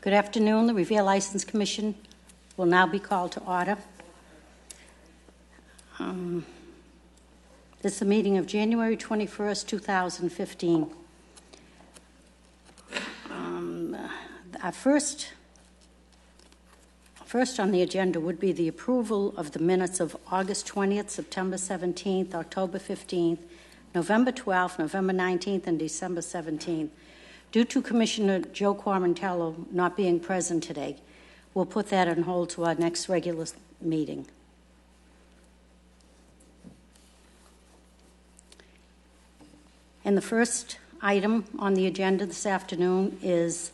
Good afternoon. The Revere License Commission will now be called to order. This is the meeting of January 21st, 2015. Our first on the agenda would be the approval of the minutes of August 20th, September 17th, October 15th, November 12th, November 19th, and December 17th. Due to Commissioner Joe Quarantello not being present today, we'll put that on hold to our next regular meeting. And the first item on the agenda this afternoon is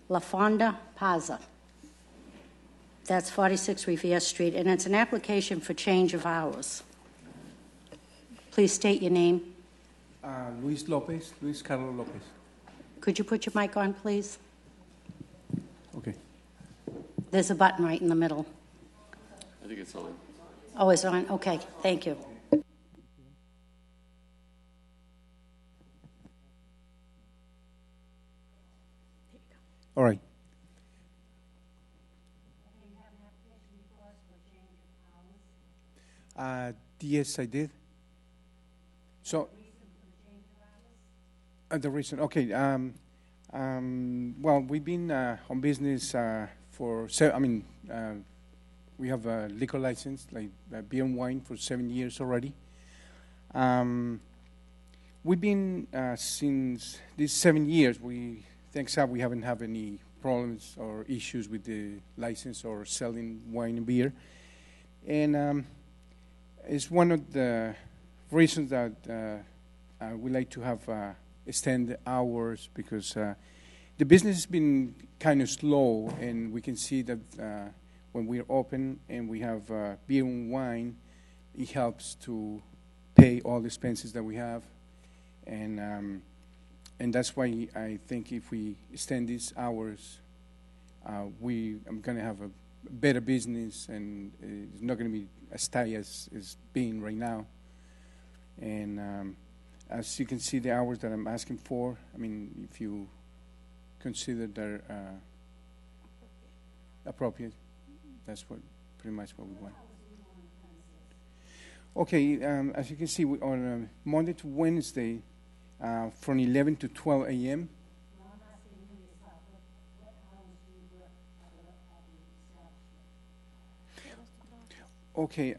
La Fonda Plaza. That's 46 Revere Street, and it's an application for change of hours. Please state your name. Luis Carlos Lopez. Could you put your mic on, please? Okay. There's a button right in the middle. I think it's on. Oh, it's on? Okay, thank you. All right. Yes, I did. So, the reason, okay. Well, we've been on business for, we have a liquor license, like beer and wine, for 7 years already. We've been, since these 7 years, thanks God, we haven't had any problems or issues with the license or selling wine and beer. And it's one of the reasons that we like to have extended hours, because the business has been kind of slow, and we can see that when we're open and we have beer and wine, it helps to pay all the expenses that we have. And that's why I think if we extend these hours, I'm going to have a better business, and it's not going to be as tight as it's being right now. And as you can see, the hours that I'm asking for, I mean, if you consider they're appropriate, that's pretty much what we want. Okay, as you can see, on Monday to Wednesday, from 11 to 12 a.m. Okay,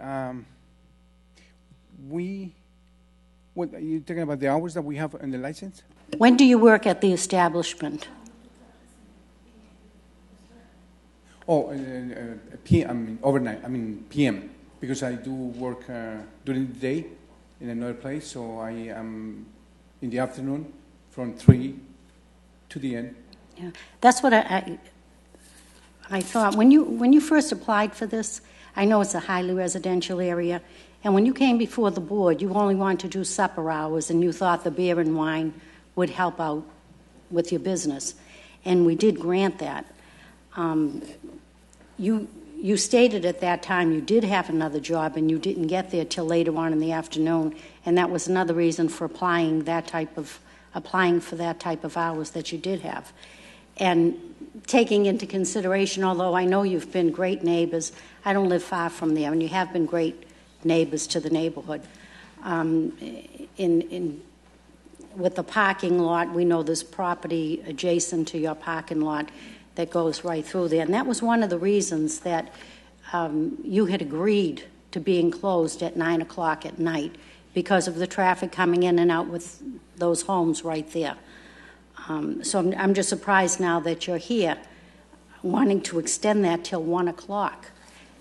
what are you talking about, the hours that we have in the license? When do you work at the establishment? Oh, PM, overnight, PM, because I do work during the day in another place, so I am in the afternoon from 3 to the end. Yeah, that's what I thought. When you first applied for this, I know it's a highly residential area, and when you came before the board, you only wanted to do supper hours, and you thought the beer and wine would help out with your business, and we did grant that. You stated at that time you did have another job, and you didn't get there till later on in the afternoon, and that was another reason for applying for that type of hours that you did have. And taking into consideration, although I know you've been great neighbors, I don't live far from there, and you have been great neighbors to the neighborhood. With the parking lot, we know there's property adjacent to your parking lot that goes right through there, and that was one of the reasons that you had agreed to being closed at 9 o'clock at night, because of the traffic coming in and out with those homes right there. So I'm just surprised now that you're here wanting to extend that till 1 o'clock.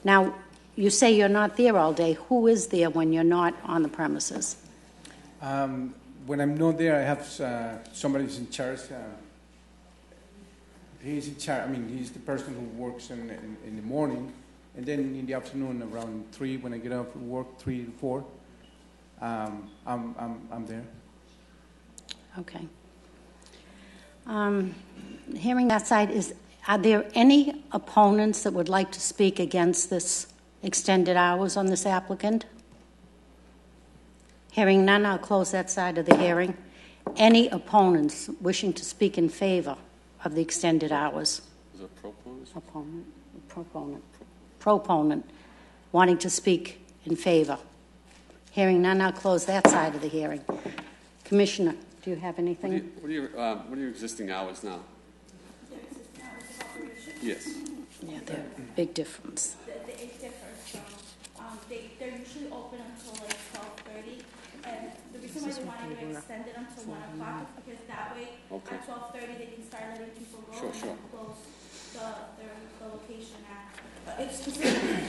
Now, you say you're not there all day. Who is there when you're not on the premises? When I'm not there, I have somebody who's in charge. He's in charge. I mean, he's the person who works in the morning, and then in the afternoon around 3, when I get off work, 3 to 4, I'm there. Okay. Hearing that side, are there any opponents that would like to speak against this extended hours on this applicant? Hearing none, I'll close that side of the hearing. Any opponents wishing to speak in favor of the extended hours? Is a proponent? Proponent, wanting to speak in favor. Hearing none, I'll close that side of the hearing. Commissioner, do you have anything? What are your existing hours now? Yes. Yeah, they're a big difference. It differs from, they're usually open until like 12:30, and the reason why they wanted to extend it until 1 o'clock is because that way, Okay. at 12:30, they can start letting people go Sure, and sure. then close the location at. It's specifically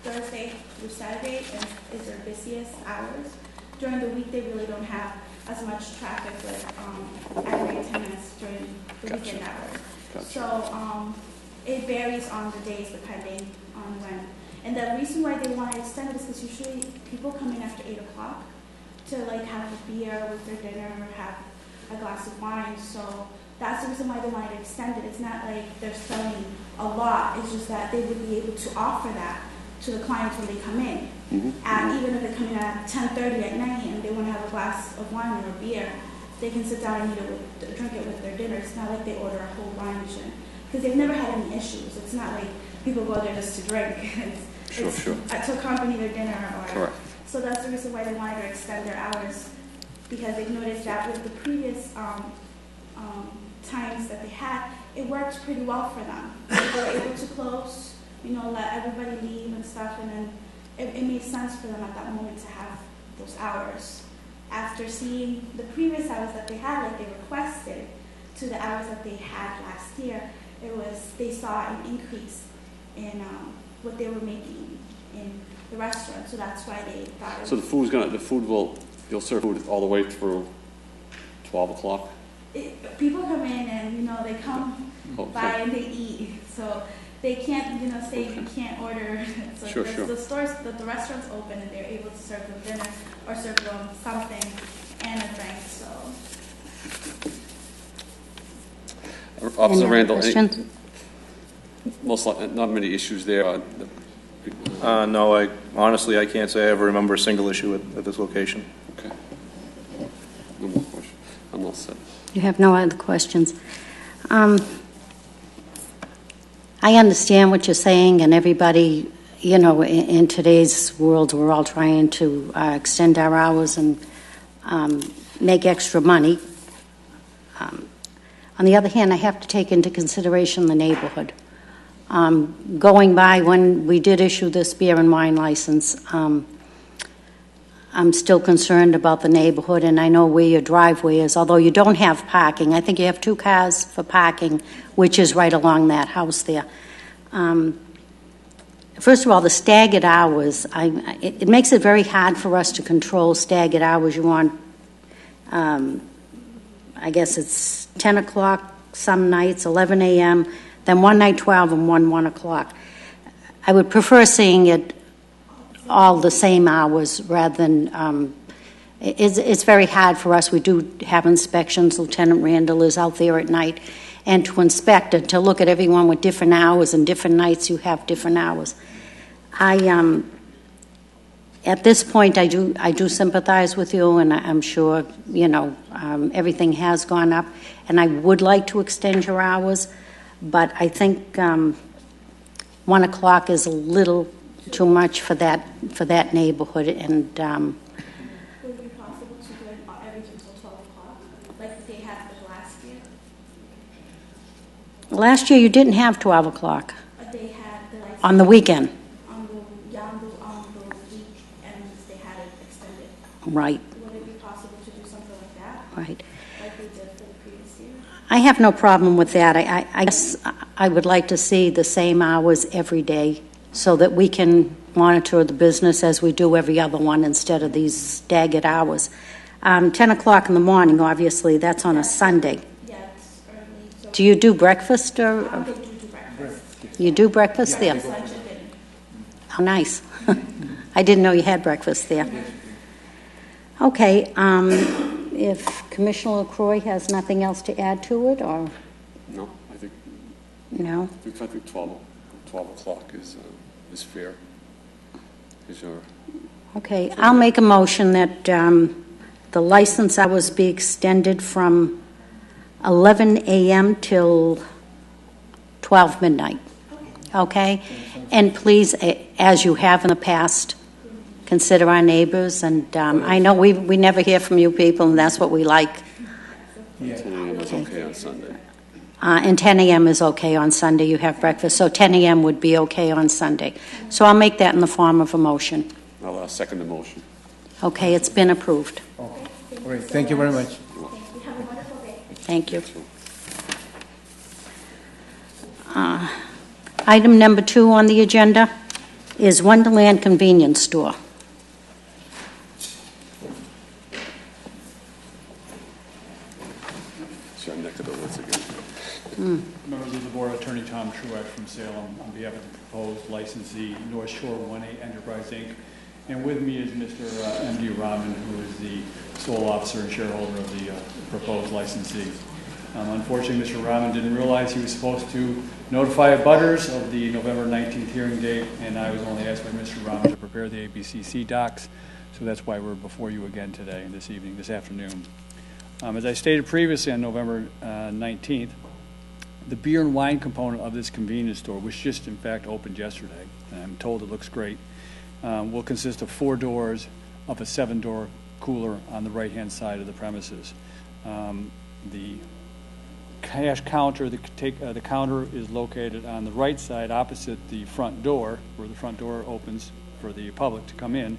Thursday through Saturday is their busiest hours. During the week, they really don't have as much traffic with aggregate attendance during the Gotcha. weekend hours. Gotcha. So it varies on the days depending on when. And the reason why they want to extend it is because usually people come in after 8 o'clock to like have a beer with their dinner or have a glass of wine. So that's the reason why they wanted to extend it. It's not like they're selling a lot. It's just that they would be able to offer that to the clients when they come in. And even if they come in at 10:30 at night and they want to have a glass of wine or a beer, they can sit down and drink it with their dinner. It's not like they order a whole wine machine. Because they've never had any issues. It's not like people go there just to drink. It's Sure. to accompany their dinner. Correct. So that's the reason why they wanted to extend their hours, because they've noticed that with the previous times that they had, it worked pretty well for them. They were able to close, let everybody leave and stuff, and then it made sense for them at that moment to have those hours. After seeing the previous hours that they had, like they requested, to the hours that they had last year, they saw an increase in what they were making in the restaurant. So that's why they thought it So was, you'll serve food all the way through 12 o'clock? people come in and they come Okay. by and they eat. So they can't say you Okay. can't order. So Sure, the sure. stores, the restaurants open and they're able to serve them dinner or serve them something and a drink. So. Officer Any Randall, questions? most likely, not many issues there. No, honestly, I can't say I ever remember a single issue at this location. Okay. No more questions. I'm all set. You have no other questions. I understand what you're saying, and everybody, in today's world, we're all trying to extend our hours and make extra money. On the other hand, I have to take into consideration the neighborhood. Going by when we did issue this beer and wine license, I'm still concerned about the neighborhood, and I know where your driveway is, although you don't have parking. I think you have 2 cars for parking, which is right along that house there. First of all, the staggered hours, it makes it very hard for us to control staggered hours. You want, I guess it's 10 o'clock some nights, 11 a.m., then one night 12 and 1 o'clock. I would prefer seeing it all the same hours rather than, it's very hard for us. We do have inspections. Lieutenant Randall is out there at night, and to inspect it, to look at everyone with different hours and different nights, you have different hours. At this point, I do sympathize with you, and I'm sure, everything has gone up, and I would like to extend your hours, but I think 1 o'clock is a little too much for that neighborhood, and Would it be possible to do it everything until 12 o'clock, like they had for last year? last year you didn't have 12 o'clock They had the license on the weekend. on the weekends. They had it extended. Right, Would it be possible to do something like that, right. like they did for the previous year? I have no problem with that. I guess I would like to see the same hours every day so that we can monitor the business as we do every other one instead of these staggered hours. 10 o'clock in the morning, obviously, that's on a Sunday. Yeah, it's early. So Do you do breakfast or they do breakfast. you do breakfast there? Breakfast, lunch, and dinner. Oh, nice. I didn't know you had breakfast there. Okay, if Commissioner LaCroix has nothing else to add to it, or No, I think no? 12 o'clock is fair. Is your Okay, I'll make a motion that the license hours be extended from 11 a.m. till 12 midnight. Okay? And please, as you have in the past, consider our neighbors. And I know we never hear from you people, and that's what we like. 10 a.m. is okay on Sunday. And 10 a.m. is okay on Sunday. You have breakfast. So 10 a.m. would be okay on Sunday. So I'll make that in the form of a motion. I'll second the motion. Okay, it's been approved. Great, thank you very much. Have a wonderful day. Thank you. Item number 2 on the agenda is Wonderland Convenience Store. Sure, neck of the woods again. Members of the Board, Attorney Tom Truax from Salem on behalf of the proposed licensee, North Shore 1A Enterprise, Inc. And with me is Mr. M.D. Rahman, who is the sole officer and shareholder of the proposed licensee. Unfortunately, Mr. Rahman didn't realize he was supposed to notify abutters of the November 19th hearing date, and I was only asked by Mr. Rahman to prepare the ABCC docs, so that's why we're before you again today, this afternoon. As I stated previously on November 19th, the beer and wine component of this convenience store, which just in fact opened yesterday, and I'm told it looks great, will consist of 4 doors of a 7-door cooler on the right-hand side of the premises. The cash counter, the counter is located on the right side opposite the front door, where the front door opens for the public to come in.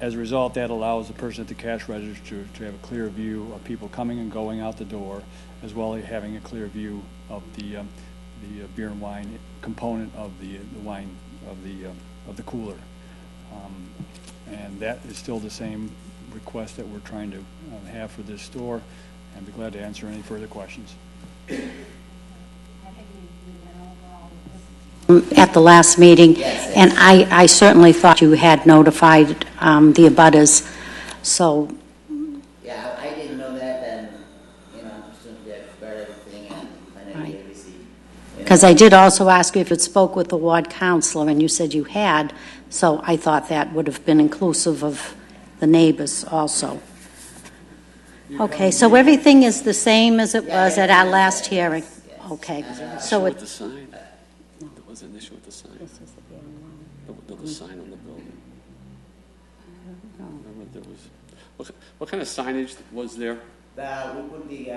As a result, that allows the person at the cash register to have a clear view of people coming and going out the door, as well as having a clear view of the beer and wine component of the wine of the cooler. And that is still the same request that we're trying to have for this store. I'd be glad to answer any further questions. At the last meeting, and I certainly thought you had notified the abutters. So, Yeah, I didn't know that, and soon they prepared everything and finally Right. they received. because I did also ask you if you spoke with the ward counselor, and you said you had. So I thought that would have been inclusive of the neighbors also. Okay, so everything is the same as it was at our last hearing? Okay, so With it, the sign? There was an issue with the sign. The sign on the building. Remember there was, what kind of signage was there? We put the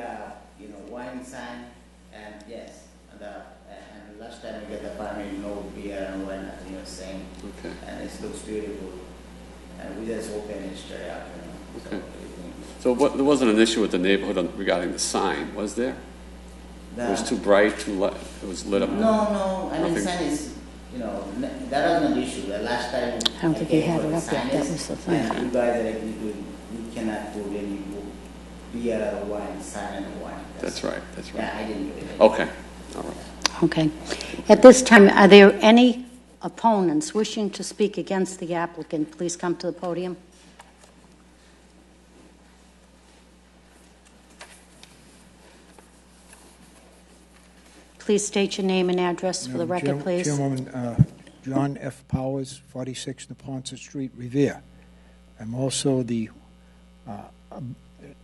wine sign, and yes, and last time we got the permit, no beer and wine, nothing was saying, Okay. and it looks beautiful, and we just opened it straight out. Okay. So there wasn't an issue with the neighborhood regarding the sign, was there? It was too bright, it was lit up? No, I mean, Nothing. sign is, that wasn't an issue. The last time I don't think you came had for it the up yet. That signage, was the thing. and you guys are like, we cannot put any beer or wine, sign and wine. That's right. Yeah, I didn't do it. Okay, all right. okay. At this time, are there any opponents wishing to speak against the applicant? Please come to the podium. Please state your name and address for the record, please. Chairwoman, John F. Powers, 46 Neponset Street, Revere. I'm also the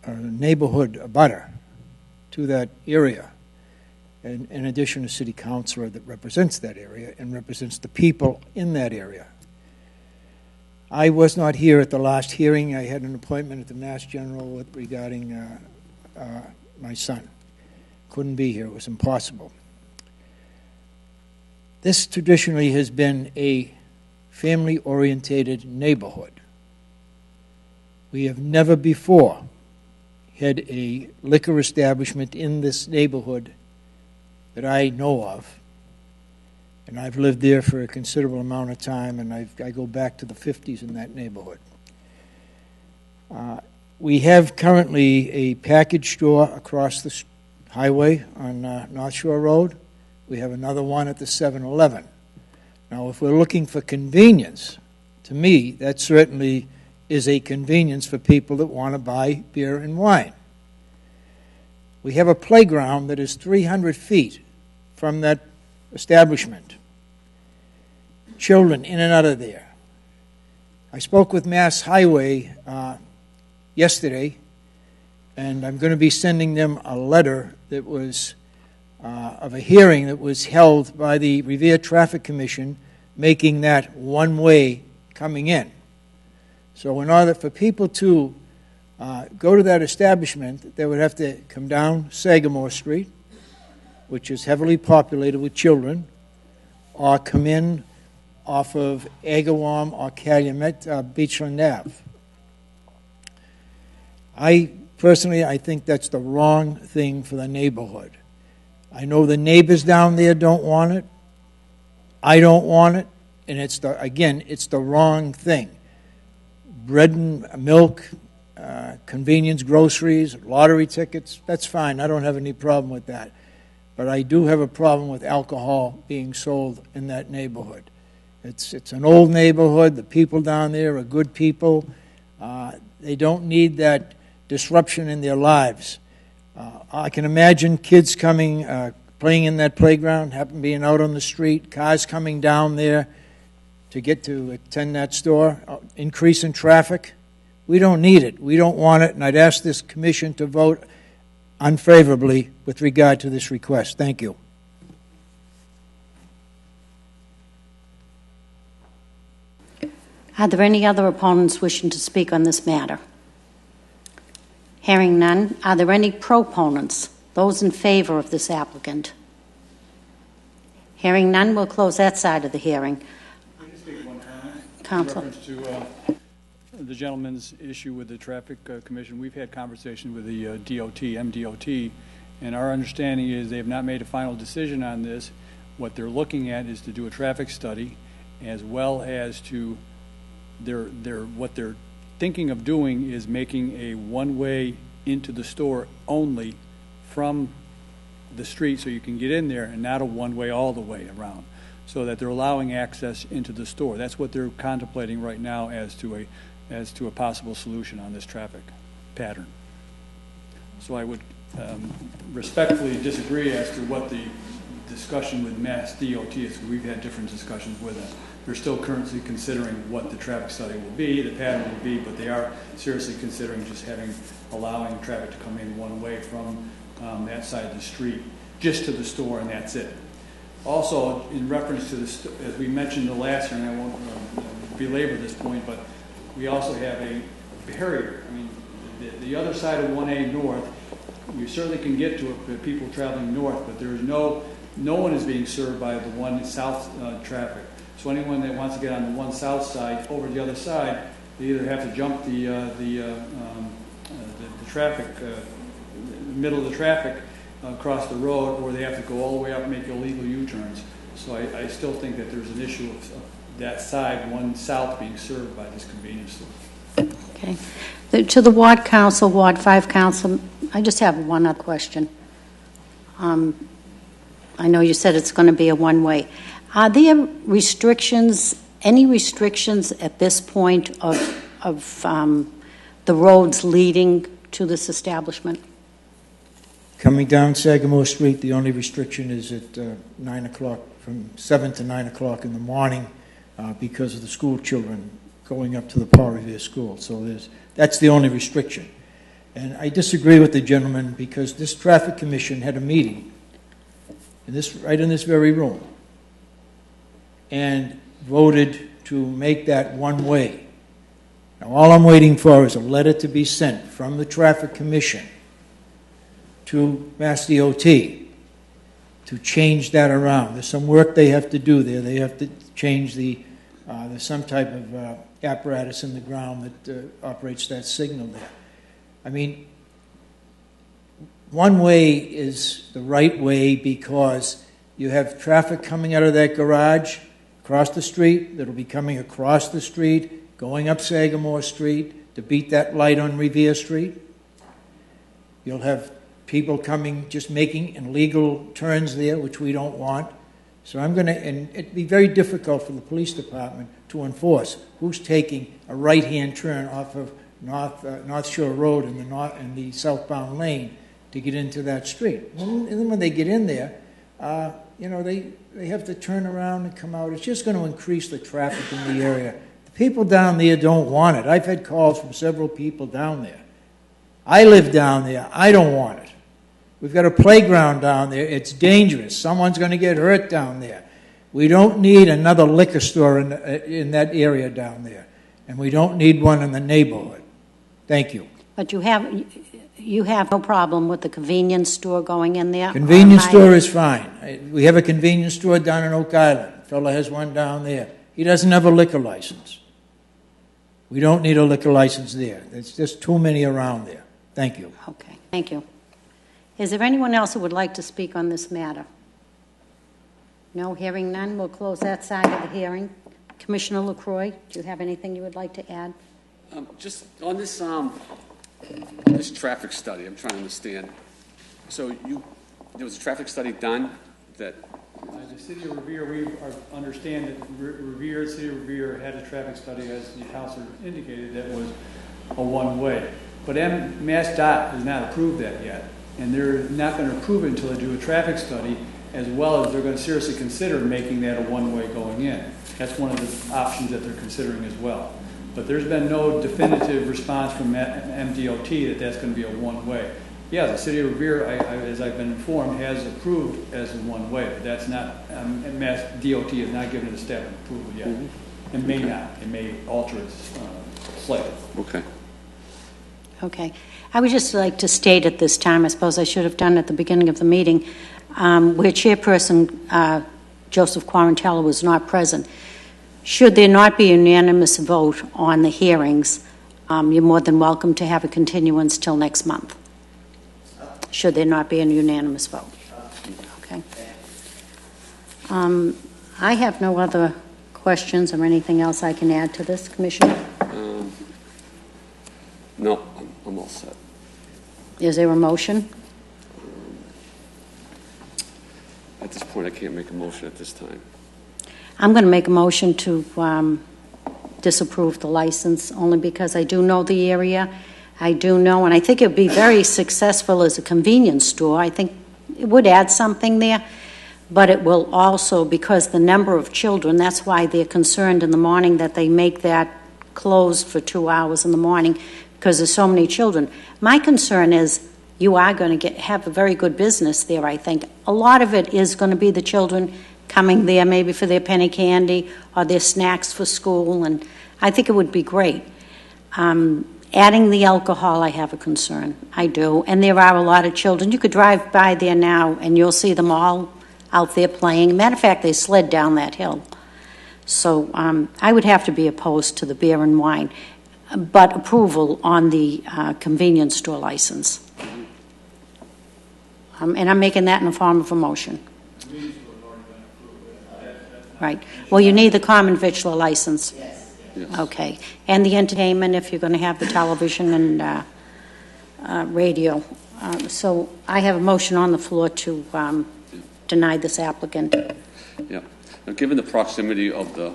neighborhood abutter to that area, and in addition, a city councilor that represents that area and represents the people in that area. I was not here at the last hearing. I had an appointment at the Mass General regarding my son. Couldn't be here. It was impossible. This traditionally has been a family-orientated neighborhood. We have never before had a liquor establishment in this neighborhood that I know of, and I've lived there for a considerable amount of time, and I go back to the 50s in that neighborhood. We have currently a package store across the highway on North Shore Road. We have another one at the 7-Eleven. Now, if we're looking for convenience, to me, that certainly is a convenience for people that want to buy beer and wine. We have a playground that is 300 feet from that establishment. Children in and out of there. I spoke with Mass Highway yesterday, and I'm going to be sending them a letter that was of a hearing that was held by the Revere Traffic Commission, making that one-way coming in. So in order for people to go to that establishment, they would have to come down Sagamore Street, which is heavily populated with children, or come in off of Agawam or Calumet, Beachland Ave. I think that's the wrong thing for the neighborhood. I know the neighbors down there don't want it. I don't want it. And it's the wrong thing. Bread and milk, convenience groceries, lottery tickets, that's fine. I don't have any problem with that. But I do have a problem with alcohol being sold in that neighborhood. It's an old neighborhood. The people down there are good people. They don't need that disruption in their lives. I can imagine kids coming, playing in that playground, being out on the street, cars coming down there to get to attend that store, increase in traffic. We don't need it. We don't want it, and I'd ask this commission to vote unfavorably with regard to this request. Thank you. Are there any other opponents wishing to speak on this matter? Hearing none, are there any proponents, those in favor of this applicant? Hearing none, we'll close that side of the hearing. Can I just make one comment? Counsel. In reference to the gentleman's issue with the Traffic Commission, we've had conversation with the MDOT, and our understanding is they have not made a final decision on this. What they're looking at is to do a traffic study, as well as to what they're thinking of doing is making a one-way into the store only from the street, so you can get in there, and not a one-way all the way around, so that they're allowing access into the store. That's what they're contemplating right now as to a possible solution on this traffic pattern. So I would respectfully disagree as to what the discussion with Mass DOT is. We've had different discussions with them. They're still currently considering what the traffic study will be, the pattern will be, but they are seriously considering just allowing traffic to come in one way from that side of the street, just to the store, and that's it. Also, in reference to this, as we mentioned the last year, and I won't belabor this point, but we also have a barrier. I mean, the other side of 1A North, you certainly can get to it for people traveling north, but there is no one is being served by the 1 south traffic. So anyone that wants to get on the 1 south side over the other side, they either have to jump the traffic, middle of the traffic, across the road, or they have to go all the way up and make illegal U-turns. So I still think that there's an issue of that side, 1 south, being served by this convenience store. Okay. To the Ward Council, Ward 5 Council, I just have one other question. I know you said it's going to be a one-way. Are there restrictions, any restrictions at this point of the roads leading to this establishment? Coming down Sagamore Street, the only restriction is at 9 o'clock, from 7 to 9 o'clock in the morning, because of the school children going up to the Paul Revere School. So that's the only restriction. And I disagree with the gentleman, because this traffic commission had a meeting right in this very room, and voted to make that one way. Now, all I'm waiting for is a letter to be sent from the Traffic Commission to Mass DOT to change that around. There's some work they have to do there. They have to change there's some type of apparatus in the ground that operates that signal there. I mean, one way is the right way, because you have traffic coming out of that garage across the street that'll be coming across the street, going up Sagamore Street to beat that light on Revere Street. You'll have people coming, just making illegal turns there, which we don't want. So and it'd be very difficult for the police department to enforce who's taking a right-hand turn off of North Shore Road in the southbound lane to get into that street. And then when they get in there, they have to turn around and come out. It's just going to increase the traffic in the area. The people down there don't want it. I've had calls from several people down there. I live down there. I don't want it. We've got a playground down there. It's dangerous. Someone's going to get hurt down there. We don't need another liquor store in that area down there. And we don't need one in the neighborhood. Thank you. But you have no problem with the convenience store going in there? Convenience store is fine. We have a convenience store down in Oak Island. A fellow has one down there. He doesn't have a liquor license. We don't need a liquor license there. There's just too many around there. Thank you. Okay, thank you. Is there anyone else who would like to speak on this matter? No, hearing none, we'll close that side of the hearing. Commissioner LaCroix, do you have anything you would like to add? Just on this, this traffic study, I'm trying to understand. So there was a traffic study done that... The City of Revere, we understand that City of Revere had a traffic study, as the councilor indicated, that was a one-way. But MassDOT has not approved that yet, and they're not going to approve it until they do a traffic study, as well as they're going to seriously consider making that a one-way going in. That's one of the options that they're considering as well. But there's been no definitive response from MDOT that that's going to be a one-way. Yeah, the City of Revere, as I've been informed, has approved as a one-way, but that's not, MassDOT has not given it a stamp of approval yet. Mm-hmm. It may not. It may alter its slightly. Okay. Okay. I would just like to state at this time, I suppose I should have done at the beginning of the meeting, where Chairperson Joseph Quarantella was not present. Should there not be a unanimous vote on the hearings, you're more than welcome to have a continuance till next month. Should there not be a unanimous vote. Okay. I have no other questions or anything else I can add to this, Commissioner? No, I'm all set. Is there a motion? At this point, I can't make a motion at this time. I'm going to make a motion to disapprove the license, only because I do know the area. I do know, and I think it would be very successful as a convenience store. I think it would add something there, but it will also, because the number of children, that's why they're concerned in the morning that they make that closed for 2 hours in the morning, because there's so many children. My concern is you are going to have a very good business there, I think. A lot of it is going to be the children coming there maybe for their penny candy or their snacks for school, and I think it would be great. Adding the alcohol, I have a concern. I do. And there are a lot of children. You could drive by there now, and you'll see them all out there playing. Matter of fact, they sled down that hill. So I would have to be opposed to the beer and wine, but approval on the convenience store license. And I'm making that in the form of a motion. Right. Well, you need the common victular license. Yes. Yes. Okay. And the entertainment, if you're going to have the television and radio. So I have a motion on the floor to deny this applicant. Yeah. Now, given the proximity of the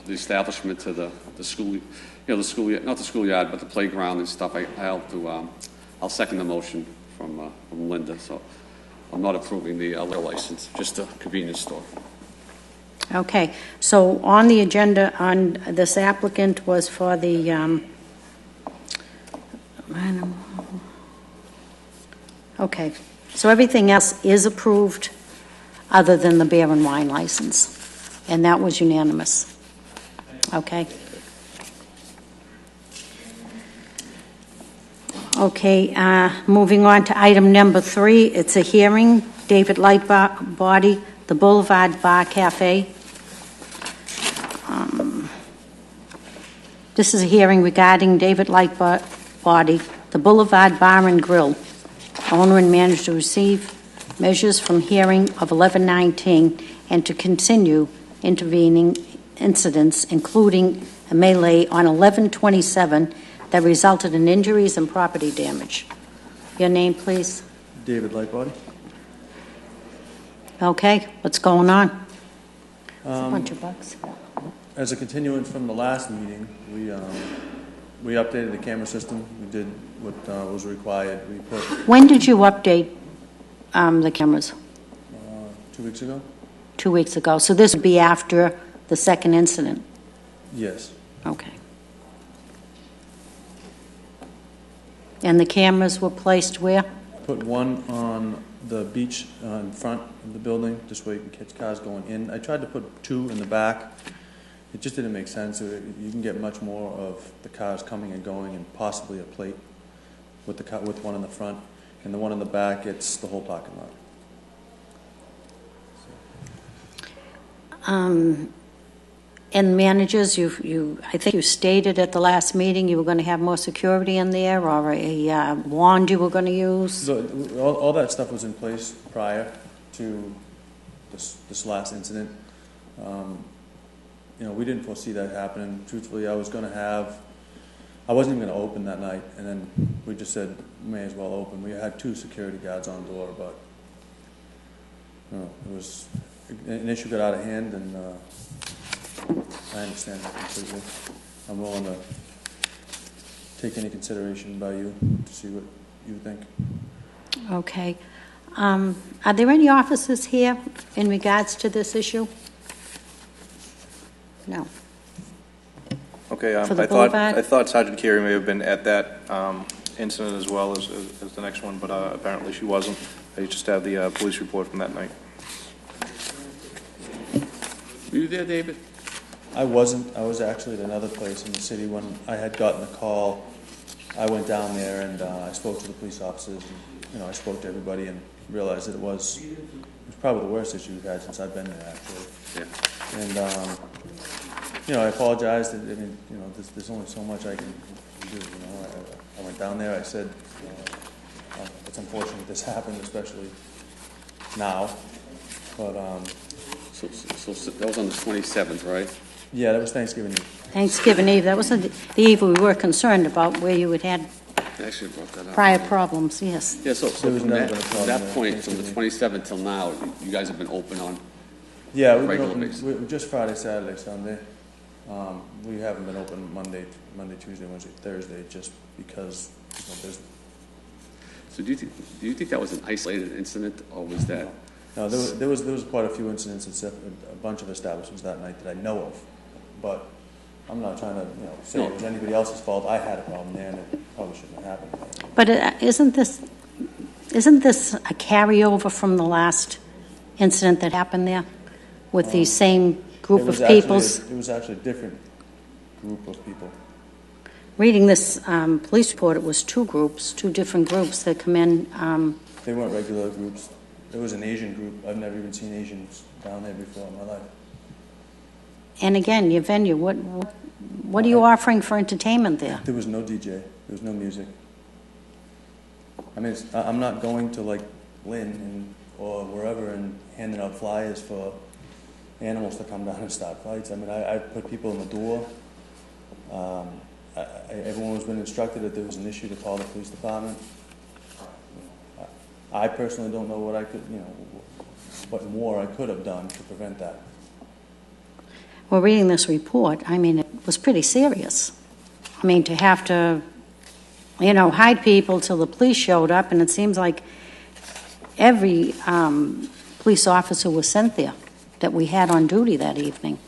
establishment to the school, the school, not the schoolyard, but the playground and stuff, I'll second the motion from Linda. So I'm not approving the liquor license, just a convenience store. Okay, so on the agenda on this applicant was for the, okay, so everything else is approved other than the beer and wine license, and that was unanimous. Okay. Okay, moving on to item number 3, it's a hearing, David Lightbody, the Boulevard Bar Cafe. This is a hearing regarding David Lightbody, the Boulevard Bar and Grill, owner and manager, to receive measures from hearing of 11/19 and to continue intervening incidents, including a melee on 11/27 that resulted in injuries and property damage. Your name, please? David Lightbody. Okay, what's going on? It's a bunch of bucks. As a continuance from the last meeting, we updated the camera system. We did what was required. We put When did you update the cameras? 2 weeks ago. 2 weeks ago. So this would be after the second incident? Yes. Okay. And the cameras were placed where? put one on the beach in front of the building, this way you can catch cars going in. I tried to put two in the back. It just didn't make sense. You can get much more of the cars coming and going, and possibly a plate with with one in the front, and the one in the back, it's the whole parking lot. And managers, I think you stated at the last meeting you were going to have more security in there, or a wand you were going to use. So all that stuff was in place prior to this last incident. We didn't foresee that happening. Truthfully, I wasn't even going to open that night, and then we just said, may as well open. We had 2 security guards on door, but it was an issue got out of hand, and I understand that completely. I'm willing to take any consideration by you to see what you think. Okay. Are there any officers here in regards to this issue? No. Okay, For the I boulevard? thought Sergeant Carey may have been at that incident as well as the next one, but apparently she wasn't. I just have the police report from that night. Were you there, David? I wasn't. I was actually at another place in the city when I had gotten a call. I went down there and I spoke to the police officers. And, I spoke to everybody and realized that it was probably the worst issue we've had since I've been there, actually. Yeah. And I apologized. There's only so much I can do. I went down there. I said, it's unfortunate this happened, especially now. But So that was on the 27th, right? yeah, that was Thanksgiving Eve. Thanksgiving Eve, that was the eve we were concerned about, where you had I actually brought that up. prior problems, yes. Yeah, so There was from never that, been a from problem that there. point, from the 27th till now, you guys have been open on. Yeah, we've been Regular open basis. just Friday, Saturday, Sunday. We haven't been open Monday, Tuesday, Wednesday, Thursday, just because there's no business. So do you think that was an isolated incident, or was that? No, there was quite a few incidents at a bunch of establishments that night that I know of, but I'm not trying to say it was anybody else's fault. I had a problem there, and it probably shouldn't have happened. But isn't this a carryover from the last incident that happened there with the same group of people? It was actually a different group of people. Reading this police report, it was two different groups that come in. They weren't regular groups. There was an Asian group. I've never even seen Asians down there before in my life. And again, your venue, what are you offering for entertainment there? There was no DJ. There was no music. I mean, I'm not going to like Lynn or wherever and handing out flyers for animals to come down and start fights. I mean, I put people in the door. Everyone has been instructed that there was an issue to call the police department. I personally don't know what I could, what more I could have done to prevent that. Well, reading this report, I mean, it was pretty serious. I mean, to have to, hide people till the police showed up, and it seems like every police officer was sent there that we had on duty that evening.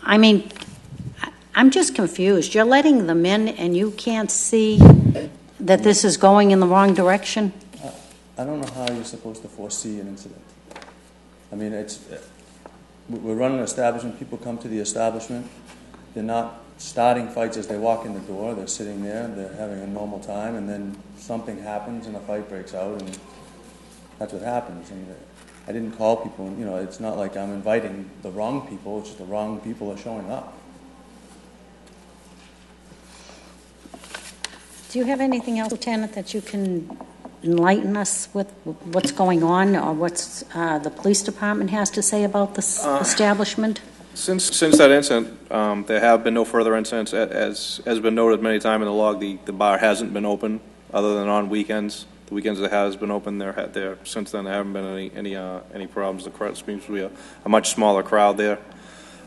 I mean, I'm just confused. You're letting them in, and you can't see that this is going in the wrong direction? I don't know how you're supposed to foresee an incident. I mean, we're running an establishment. People come to the establishment. They're not starting fights as they walk in the door. They're sitting there. They're having a normal time, and then something happens, and a fight breaks out, and that's what happens. And I didn't call people. It's not like I'm inviting the wrong people. It's just the wrong people are showing up. Do you have anything else, Lieutenant, that you can enlighten us with what's going on, or what's the police department has to say about this establishment? Since that incident, there have been no further incidents. As has been noted many times in the log, the bar hasn't been open other than on weekends. The weekends it has been open, there since then there haven't been any problems. The crowd seems to be a much smaller crowd there.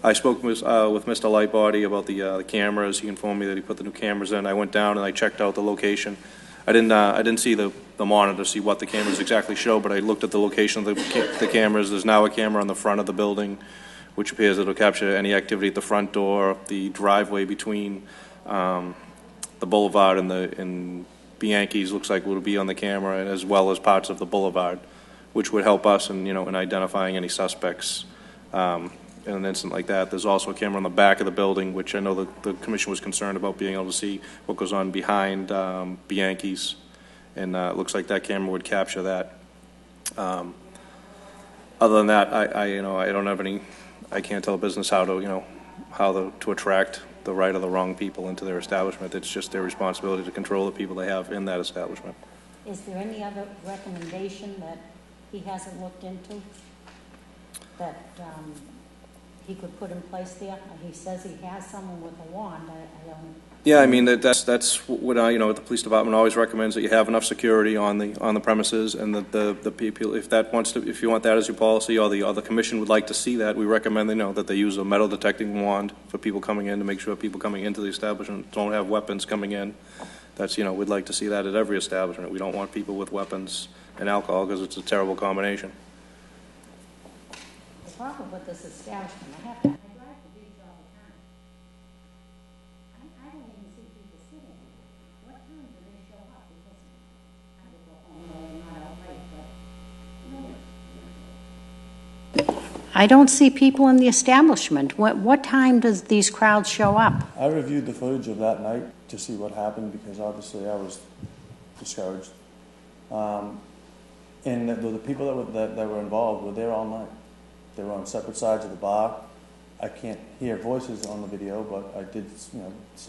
I spoke with Mr. Lightbody about the cameras. He informed me that he put the new cameras in. I went down and I checked out the location. I didn't see the monitor to see what the cameras exactly show, but I looked at the location of the cameras. There's now a camera on the front of the building, which appears it'll capture any activity at the front door, the driveway between the boulevard and Bianchi's looks like will be on the camera, as well as parts of the boulevard, which would help us in, in identifying any suspects in an incident like that. There's also a camera on the back of the building, which I know the commission was concerned about being able to see what goes on behind Bianchi's, and it looks like that camera would capture that. Other than that, I don't have any. I can't tell a business how to attract the right or the wrong people into their establishment. It's just their responsibility to control the people they have in that establishment. Is there any other recommendation that he hasn't looked into that he could put in place there? He says he has someone with a wand. I don't. Yeah, I mean that's what the police department always recommends, that you have enough security on the premises, and that the people, if you want that as your policy, or the commission would like to see that, we recommend that they use a metal detecting wand for people coming in, to make sure people coming into the establishment don't have weapons coming in. That's we'd like to see that at every establishment. We don't want people with weapons and alcohol, because it's a terrible combination. The problem with this establishment, I drive the beach all the time. I don't even see people sitting. What time do they show up? Because I would go home, no, not out late, but I don't see people in the establishment. What time does these crowds show up? I reviewed the footage of that night to see what happened, because obviously I was discouraged. And the people that were involved were there all night. They were on separate sides of the bar. I can't hear voices on the video, but I did,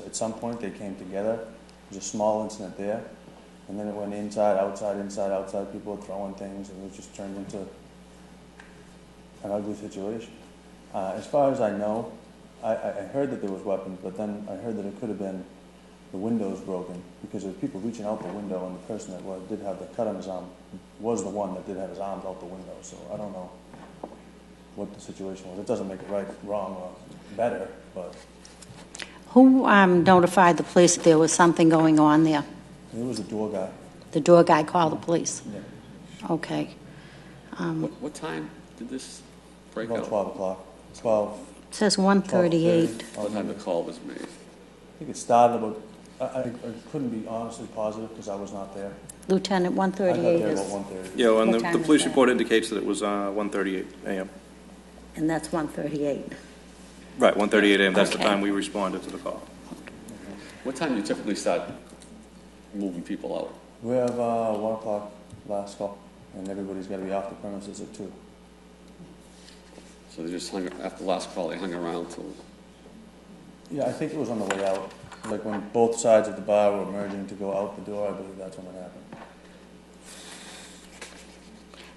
at some point they came together. There was a small incident there. And then it went inside, outside, inside, outside. People were throwing things, and it just turned into an ugly situation. As far as I know, I heard that there was weapons, but then I heard that it could have been the windows broken, because there was people reaching out the window, and the person that did have the cut on his arm was the one that did have his arms out the window. So I don't know what the situation was. It doesn't make it right, wrong, or better, but... Who notified the police that there was something going on there? It was the door guy. The door guy called the police? Yeah. Okay. What time did this break About out? 12 o'clock. 12. It says 1:38. What time the call was made? I think it started about... I couldn't be honestly positive, because I was not there. Lieutenant, I got 1:38 there is... about 1:30. Yeah, and What the time is police that? report indicates that it was 1:38 a.m. And that's 1:38. Right, 1:38 a.m. That's the Okay. time we responded to the call. What time do you typically start moving people out? We have 1 o'clock last call, and everybody's got to be off the premises at 2. So they just hung, after the last call, they hung around till... Yeah, I think it was on the way out. Like when both sides of the bar were merging to go out the door, I believe that's when it happened.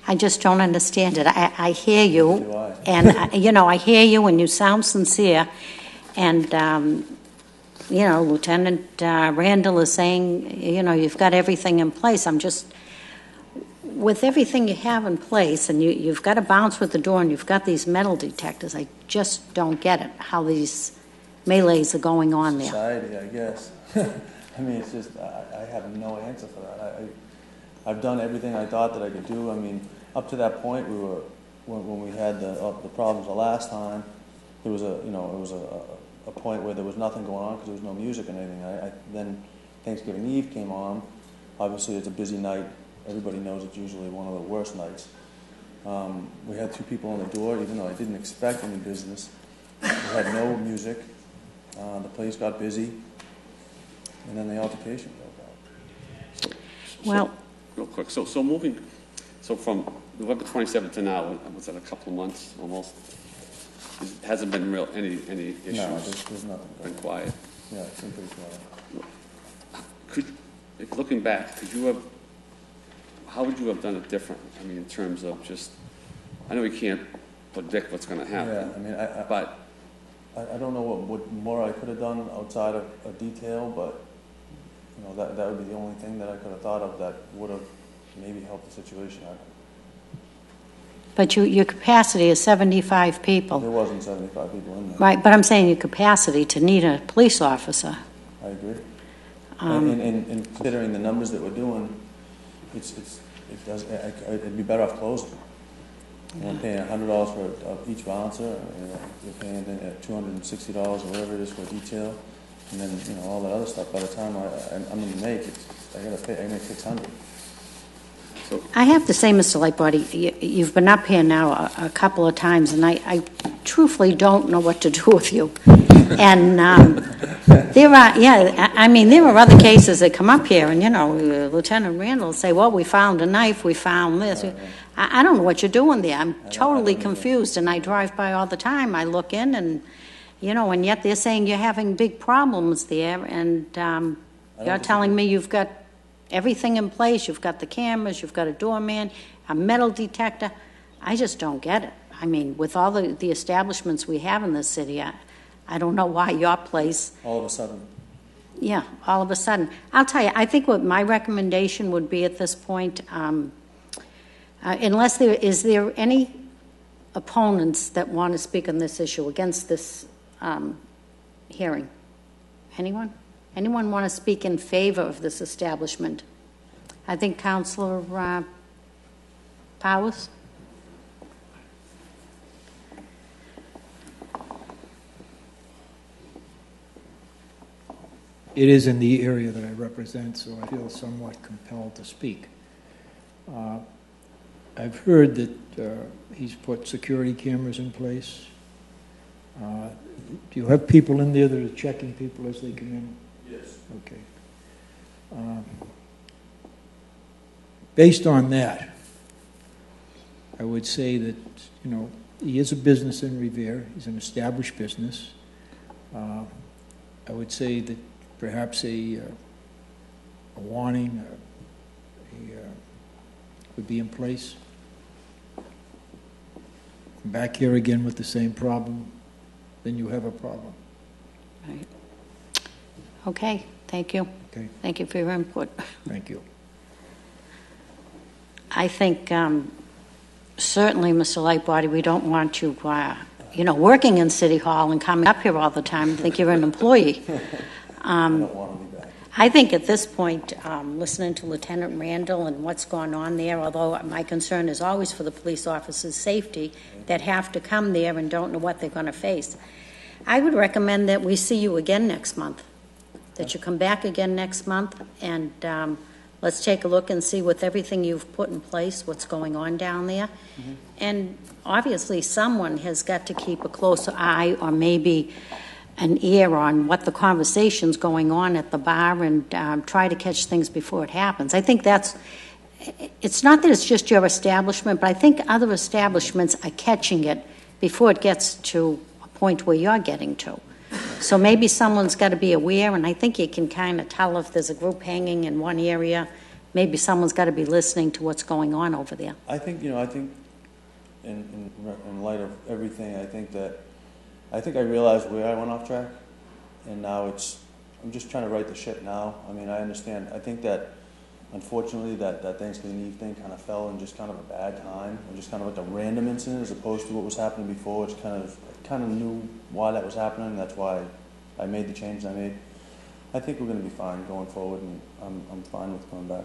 I just don't understand it. I hear you, Do I? and I hear you, and you sound sincere. And Lieutenant Randall is saying, you've got everything in place. I'm just, with everything you have in place, and you've got to bounce with the door, and you've got these metal detectors. I just don't get it, how these melees are going on there. Society, I guess. I mean, it's just, I have no answer for that. I've done everything I thought that I could do. I mean, up to that point, when we had the problems the last time, there was a point where there was nothing going on because there was no music and anything. Then Thanksgiving Eve came on. Obviously, it's a busy night. Everybody knows it's usually one of the worst nights. We had 2 people on the door, even though I didn't expect any business. We had no music. The place got busy, and then the altercation broke out. Well, Real quick, so from November 27th to now, was that a couple of months almost? It hasn't been any issues? No, there's nothing. Been quiet? Yeah, it's been pretty quiet. Looking back, how would you have done it different? I mean, in terms of just, I know you can't predict what's going to happen. Yeah, I mean, but I don't know what more I could have done outside of a detail, but that would be the only thing that I could have thought of that would have maybe helped the situation. but your capacity is 75 people. There wasn't 75 people in there. Right, but I'm saying your capacity to need a police officer. I agree. And considering the numbers that we're doing, it'd be better off closing. We're paying $100 for each bouncer. You're paying $260 or whatever it is for a detail, and then all that other stuff. By the time I'm going to make it, gotta pay, I make 600. I have to say, Mr. Lightbody, you've been up here now a couple of times, and I truthfully don't know what to do with you. And there are other cases that come up here, and, Lieutenant Randall will say, well, we found a knife, we found this. I don't know what you're doing there. I'm totally confused, and I drive by all the time. I look in, and, and yet they're saying you're having big problems there, and you're telling me you've got everything in place, you've got the cameras, you've got a doorman, a metal detector. I just don't get it. I mean, with all the establishments we have in this city, I don't know why your place... All of a sudden. Yeah, all of a sudden. I'll tell you, I think what my recommendation would be at this point, unless is there any opponents that want to speak on this issue against this hearing? Anyone? Anyone want to speak in favor of this establishment? I think Councillor Powers? It is in the area that I represent, so I feel somewhat compelled to speak. I've heard that he's put security cameras in place. Do you have people in there that are checking people as they come in? Yes. Okay. Based on that, I would say that, he is a business in Revere. He's an established business. I would say that perhaps a warning would be in place. Come back here again with the same problem, then you have a problem. Right. Okay, thank you. Okay. Thank you for your input. Thank you. I think certainly, Mr. Lightbody, we don't want you, working in City Hall and coming up here all the time. I think you're an employee. I don't want to be back. I think at this point, listening to Lieutenant Randall and what's going on there, although my concern is always for the police officers' safety that have to come there and don't know what they're going to face, I would recommend that we see you again next month, that you come back again next month, and let's take a look and see with everything you've put in place, what's going on down there. Mm-hmm. And obviously someone has got to keep a closer eye or maybe an ear on what the conversation's going on at the bar and try to catch things before it happens. I think it's not that it's just your establishment, but I think other establishments are catching it before it gets to a point where you're getting to. So maybe someone's got to be aware, and I think you can kind of tell if there's a group hanging in one area, maybe someone's got to be listening to what's going on over there. I think in light of everything, I think I realized where I went off track, and now I'm just trying to right the ship now. I mean, I understand. I think that, unfortunately, that Thanksgiving Eve thing kind of fell in just kind of a bad time, or just kind of like a random incident as opposed to what was happening before. I kind of knew why that was happening. That's why I made the change I made. I think we're going to be fine going forward, and I'm fine with coming back.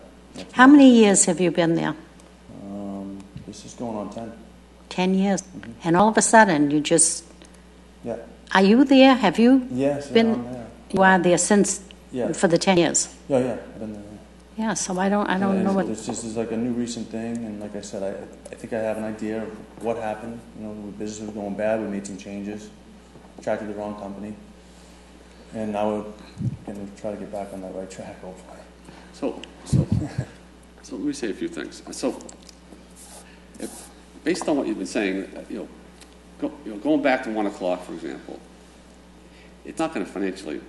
How many years have you been there? This is going on 10. 10 years. Mm-hmm. And all of a sudden, you just... Yeah. Are you there? Have you Yes, been? I'm there. You are there since for the 10 years. Yeah, I've been there. Yeah, so I don't know what. It's like a new recent thing, and like I said, I think I have an idea of what happened. The business was going bad. We made some changes, attracted the wrong company, and now we're going to try to get back on that right track, hopefully. So let me say a few things. So, based on what you've been saying, going back to 1 o'clock, for example, it's not going to financially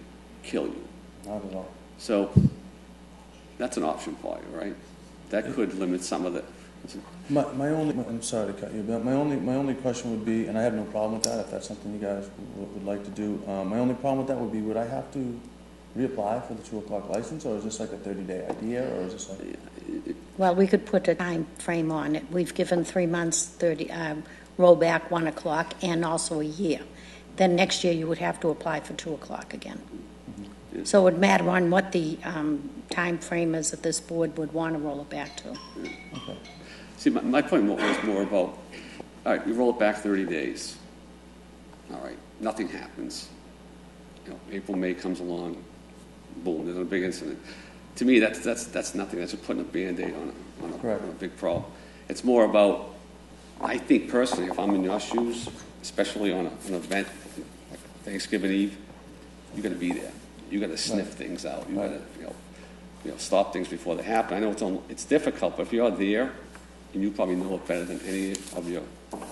kill you. Not at all. So that's an option for you, right? That could limit some of the. I'm sorry to cut you, but my only question would be, and I have no problem with that if that's something you guys would like to do. My only problem with that would be, would I have to reapply for the 2 o'clock license, or is this like a 30-day idea, or is this like? Well, we could put a time frame on it. We've given 3 months, 30. Roll back 1 o'clock, and also a year. Then next year you would have to apply for 2 o'clock again. Mm-hmm. So it would matter on what the time frame is that this board would want to roll it back to. Yeah. Okay. See, my point was more about, all right, you roll it back 30 days. All right, nothing happens. April, May comes along, boom, there's a big incident. to me, that's nothing. That's just putting a Band-Aid on Correct. a big problem. It's more about, I think personally, if I'm in your shoes, especially on an event like Thanksgiving Eve, you got to be there. You got to sniff things out. You got to, stop things before they happen. I know it's difficult, but if you're there, and you probably know it better than any of your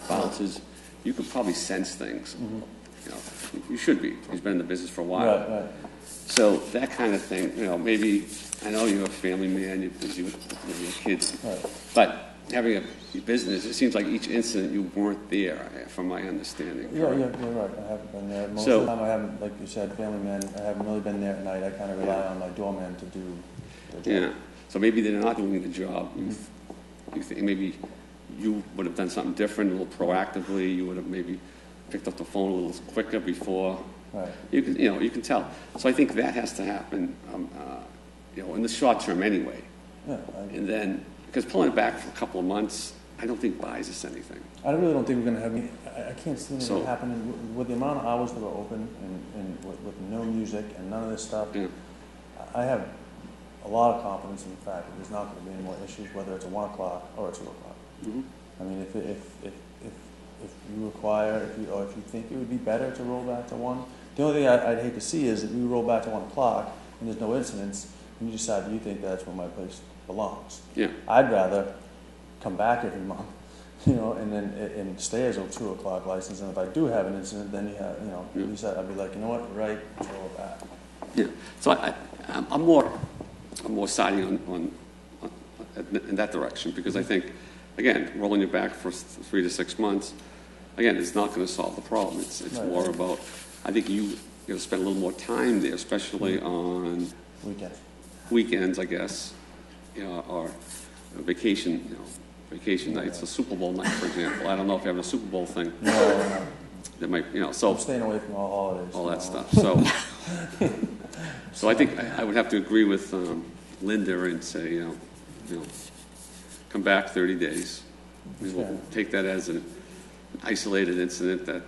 bouncers, you could probably sense things. You should be. He's been in the business for a while. Right. So that kind of thing, maybe, I know you're a family man, you're busy with your kids, Right. but having a business, it seems like each incident you weren't there, from my understanding. Yeah, you're right. I haven't been there. Most of the time I haven't, like you said, family man, I haven't really been there at night. I kind of rely on my doorman to do their job. Yeah, so maybe they're not doing the job. You think maybe you would have done something different, a little proactively, you would have maybe picked up the phone a little quicker before. Right. You can tell. So I think that has to happen, in the short term anyway. Yeah. And then, because pulling it back for a couple of months, I don't think buys us anything. I really don't think we're going to have. I can't see anything So- happening with the amount of hours that are open and with no music and none of this stuff. Yeah. I have a lot of confidence in the fact that there's not going to be any more issues, whether it's at 1 o'clock or at 2 o'clock. Mm-hmm. I mean, if you require, or if you think it would be better to roll back to 1, the only thing I'd hate to see is that we roll back to 1 o'clock and there's no incidents, and you decide you think that's where my place belongs. Yeah. I'd rather come back every month, and then and stay as a 2 o'clock license. And if I do have an incident, then you have, at least I'd be like, you know what, you're right, roll it back. Yeah. So I'm more siding on in that direction, because I think, again, rolling it back for 3 to 6 months, again, it's not going to solve the problem. It's Right. more about, I think you spend a little more time there, especially on weekends, I guess, or vacation nights, a Super Bowl night, for example. I don't know if you have a Super Bowl thing. No. That might, so I'm staying away from all holidays. all that stuff. So I think I would have to agree with Linda and say, come back 30 days. We'll take that as an isolated incident that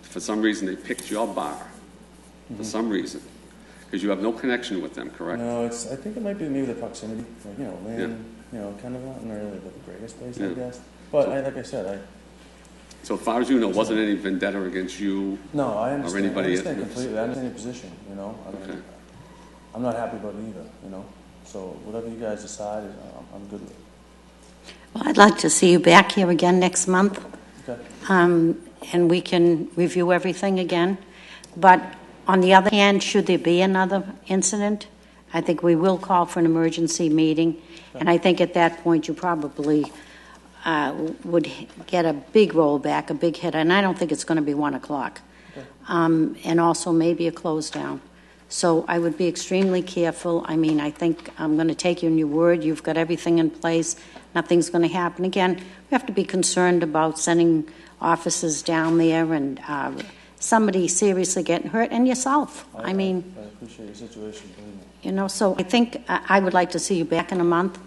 for some reason they picked your bar, for some reason, because you have no connection with them, correct? No, I think it might be maybe the proximity. Like, Lynn, kind of not really the greatest place, I guess. But like I said, So as far as you know, wasn't any vendetta against you? No, I understand. Or anybody I understand else? completely. I understand your position, I mean, Okay. I'm not happy about it either, So whatever you guys decide, I'm good with it. Well, I'd like to see you back here again next month, Okay. and we can review everything again. But on the other hand, should there be another incident, I think we will call for an emergency meeting. And I think at that point, you probably would get a big rollback, a big hit. And I don't think it's going to be 1 o'clock. Okay. And also maybe a close down. So I would be extremely careful. I mean, I think I'm going to take you on your word. You've got everything in place. Nothing's going to happen. Again, we have to be concerned about sending officers down there and somebody seriously getting hurt, and yourself. I mean, I appreciate your situation, believe me. so I think I would like to see you back in a month,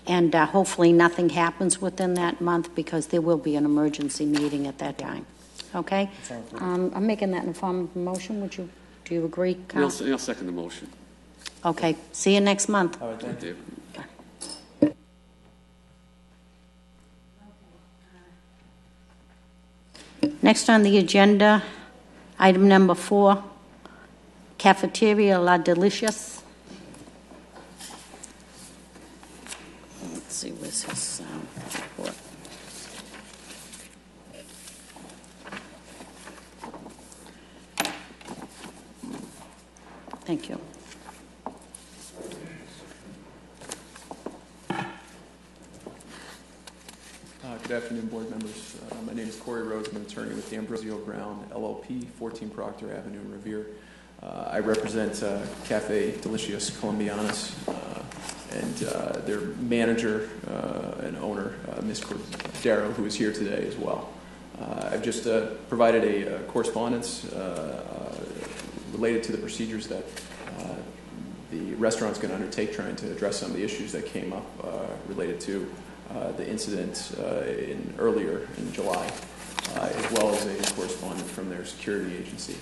and hopefully nothing happens within that month, because there will be an emergency meeting at that time. Okay? Sounds good. I'm making that in the form of a motion. Do you agree, Counsel? I'll second the motion. Okay. See you next month. All right, thank you. David. Next on the agenda, item number 4, Cafeteria La Delicious. Let's see, where's his report? Thank you. Good afternoon, board members. My name is Corey Rhodes. I'm an attorney with D'Ambrosio Brown, LLP, 14 Proctor Avenue in Revere. I represent Cafe Delicious Colombianas and their manager and owner, Ms. Cordero, who is here today as well. I've just provided a correspondence related to the procedures that the restaurant's going to undertake, trying to address some of the issues that came up related to the incident earlier in July, as well as a correspondent from their security agency.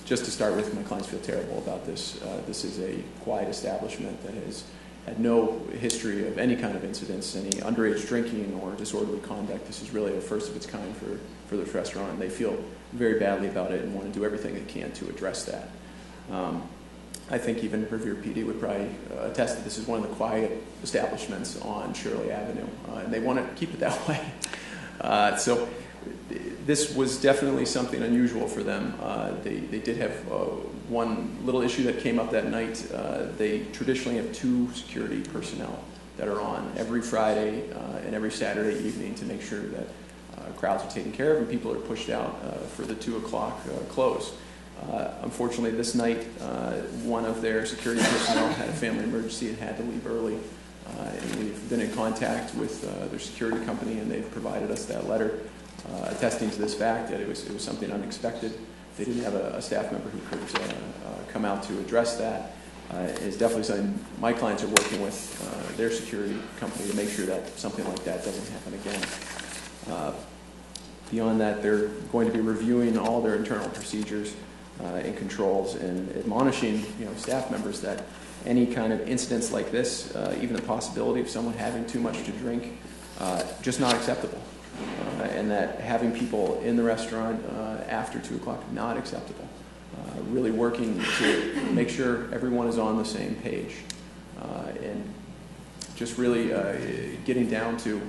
just to start with, my clients feel terrible about this. This is a quiet establishment that has had no history of any kind of incidents, any underage drinking or disorderly conduct. This is really a first of its kind for this restaurant, and they feel very badly about it and want to do everything they can to address that. I think even Revere PD would probably attest that this is one of the quiet establishments on Shirley Avenue, and they want to keep it that way. So this was definitely something unusual for them. They did have one little issue that came up that night. They traditionally have 2 security personnel that are on every Friday and every Saturday evening to make sure that crowds are taken care of and people are pushed out for the 2 o'clock close. Unfortunately, this night, one of their security personnel had a family emergency and had to leave early. And we've been in contact with their security company, and they've provided us that letter attesting to this fact, that it was something unexpected. They didn't have a staff member who could come out to address that. It's definitely something my clients are working with their security company to make sure that something like that doesn't happen again. Beyond that, they're going to be reviewing all their internal procedures and controls and admonishing staff members that any kind of incidents like this, even the possibility of someone having too much to drink, just not acceptable. And that having people in the restaurant after 2 o'clock, not acceptable. Really working to make sure everyone is on the same page. And just really getting down to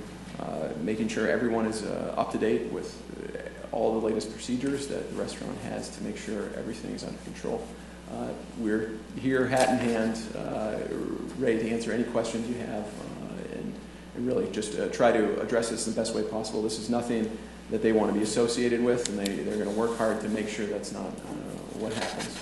making sure everyone is up to date with all the latest procedures that the restaurant has to make sure everything is under control. We're here hat in hand, ready to answer any questions you have, and really just try to address this in the best way possible. This is nothing that they want to be associated with, and they're going to work hard to make sure that's not what happens.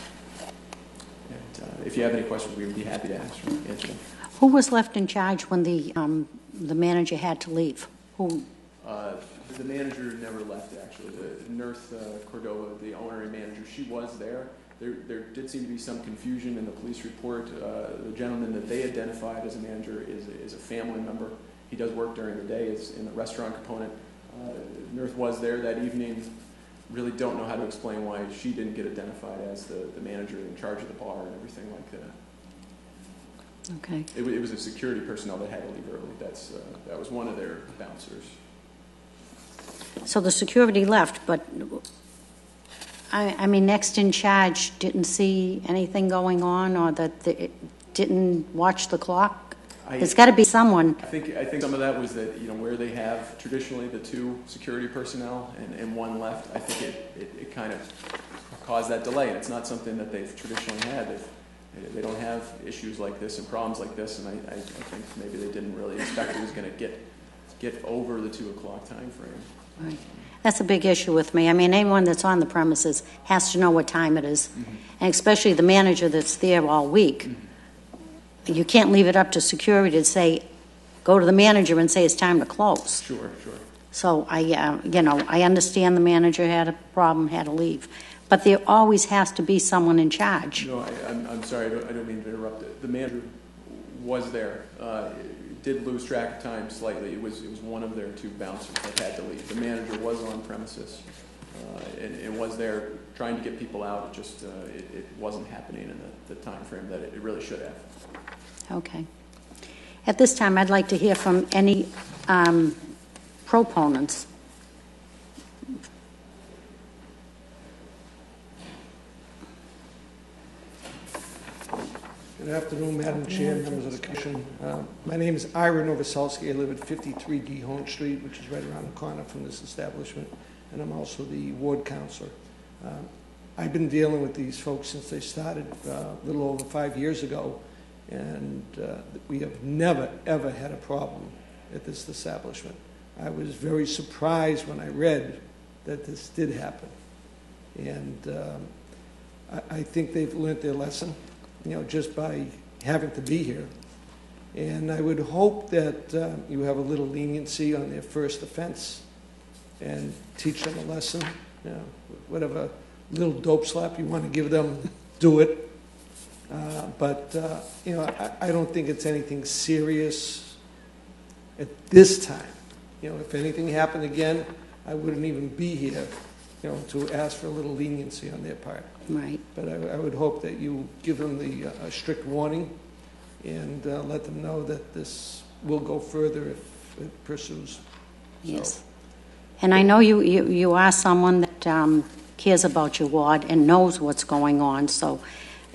And if you have any questions, we would be happy to answer them. Who was left in charge when the manager had to leave? Who? The manager never left, actually. The Nurse Cordova, the owner and manager, she was there. There did seem to be some confusion in the police report. The gentleman that they identified as a manager is a family member. He does work during the day. It's in the restaurant component. Nurse was there that evening. Really don't know how to explain why she didn't get identified as the manager in charge of the bar and everything like that. Okay. It was a security personnel that had to leave early. That was one of their bouncers. So the security left, but I mean, next in charge didn't see anything going on, or that it didn't watch the clock. There's got to be someone. I think some of that was that where they have traditionally the 2 security personnel and one left. I think it kind of caused that delay, and it's not something that they've traditionally had. They don't have issues like this and problems like this, and I think maybe they didn't really expect it was going to get over the 2 o'clock time frame. Right. That's a big issue with me. I mean, anyone that's on the premises has to know what time it is, and especially the manager that's there all week. You can't leave it up to security to say, go to the manager and say it's time to close. Sure. So I understand the manager had a problem, had to leave, but there always has to be someone in charge. No, I'm sorry. I don't mean to interrupt. The manager was there. Did lose track of time slightly. It was one of their 2 bouncers that had to leave. The manager was on premises and was there trying to get people out. It wasn't happening in the time frame that it really should have. Okay. At this time, I'd like to hear from any proponents. Good afternoon, Madam Chair, members of the Commission. My name is Ira Novoselsky. I live at 53 Gihon Street, which is right around the corner from this establishment, and I'm also the ward counselor. I've been dealing with these folks since they started a little over 5 years ago, and we have never, ever had a problem at this establishment. I was very surprised when I read that this did happen, and I think they've learned their lesson, just by having to be here. And I would hope that you have a little leniency on their first offense and teach them a lesson. Whatever little dope slap you want to give them, do it. But I don't think it's anything serious at this time. If anything happened again, I wouldn't even be here, to ask for a little leniency on their part. Right. But I would hope that you give them the strict warning and let them know that this will go further if it pursues. Yes. And I know you are someone that cares about your ward and knows what's going on, so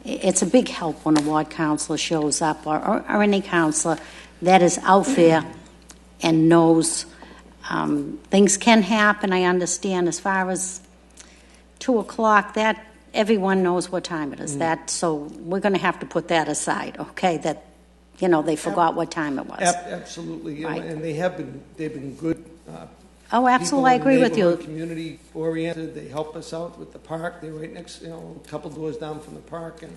it's a big help when a ward councillor shows up, or any councillor that is out there and knows things can happen. I understand as far as 2 o'clock, that everyone knows what time it is. That, so we're going to have to put that aside, okay, that, they forgot what time it was. Absolutely, Right. and they've been good. Oh, absolutely, I agree with you. Community oriented. They help us out with the park. They're right next, a couple doors down from the park, and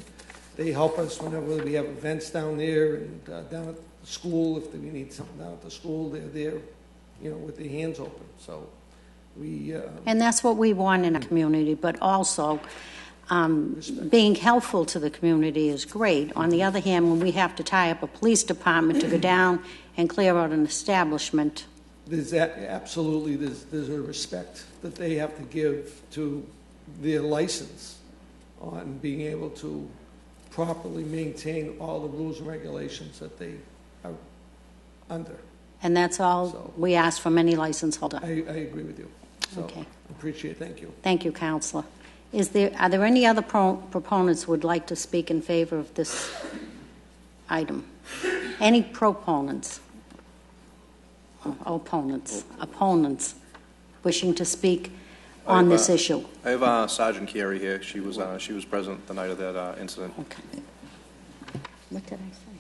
they help us whenever we have events down there and down at the school. If we need something down at the school, they're there, with their hands open. So we. And that's what we want in a community, but also being helpful to the community is great. On the other hand, when we have to tie up a police department to go down and clear out an establishment. There's a respect that they have to give to their license on being able to properly maintain all the rules and regulations that they are under. And that's all we ask from any license holder. I agree with you. So Okay. appreciate it. Thank you. Thank you, Councillor. Are there any other proponents who would like to speak in favor of this item? Any proponents? Opponents wishing to speak on this issue? I have Sergeant Carey here. She was present the night of that incident. Okay. What did I say?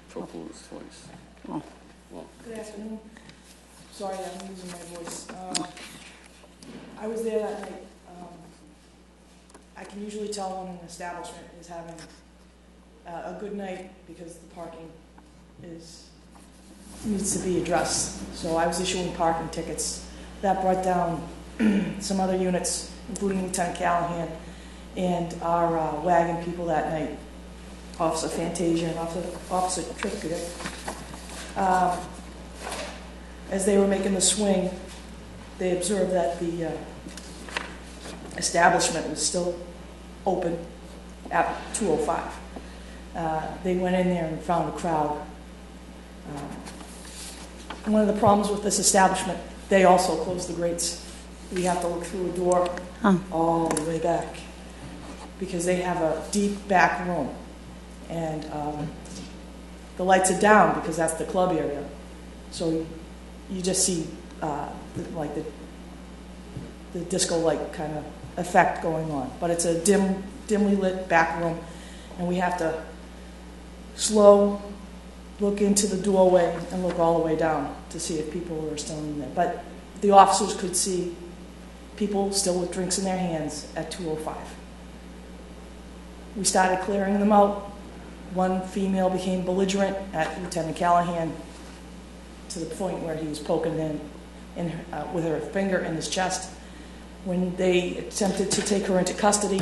Proposed twice. Oh. Well, Good afternoon. Sorry, I'm losing my voice. I was there that night. I can usually tell when an establishment is having a good night because the parking needs to be addressed. So I was issuing parking tickets. That brought down some other units, including Lieutenant Callahan and our wagon people that night, Officer Fantasia and Officer Trippitt. As they were making the swing, they observed that the establishment was still open at 2:05. They went in there and found a crowd. One of the problems with this establishment, they also closed the grates. We have to look through a door all the way back because they have a deep back room. And the lights are down because that's the club area. So you just see the disco light kind of effect going on. But it's a dimly lit back room, and we have to look into the doorway and look all the way down to see if people are still in there. But the officers could see people still with drinks in their hands at 2:05. We started clearing them out. One female became belligerent at Lieutenant Callahan to the point where he was poking with her finger in his chest. When they attempted to take her into custody,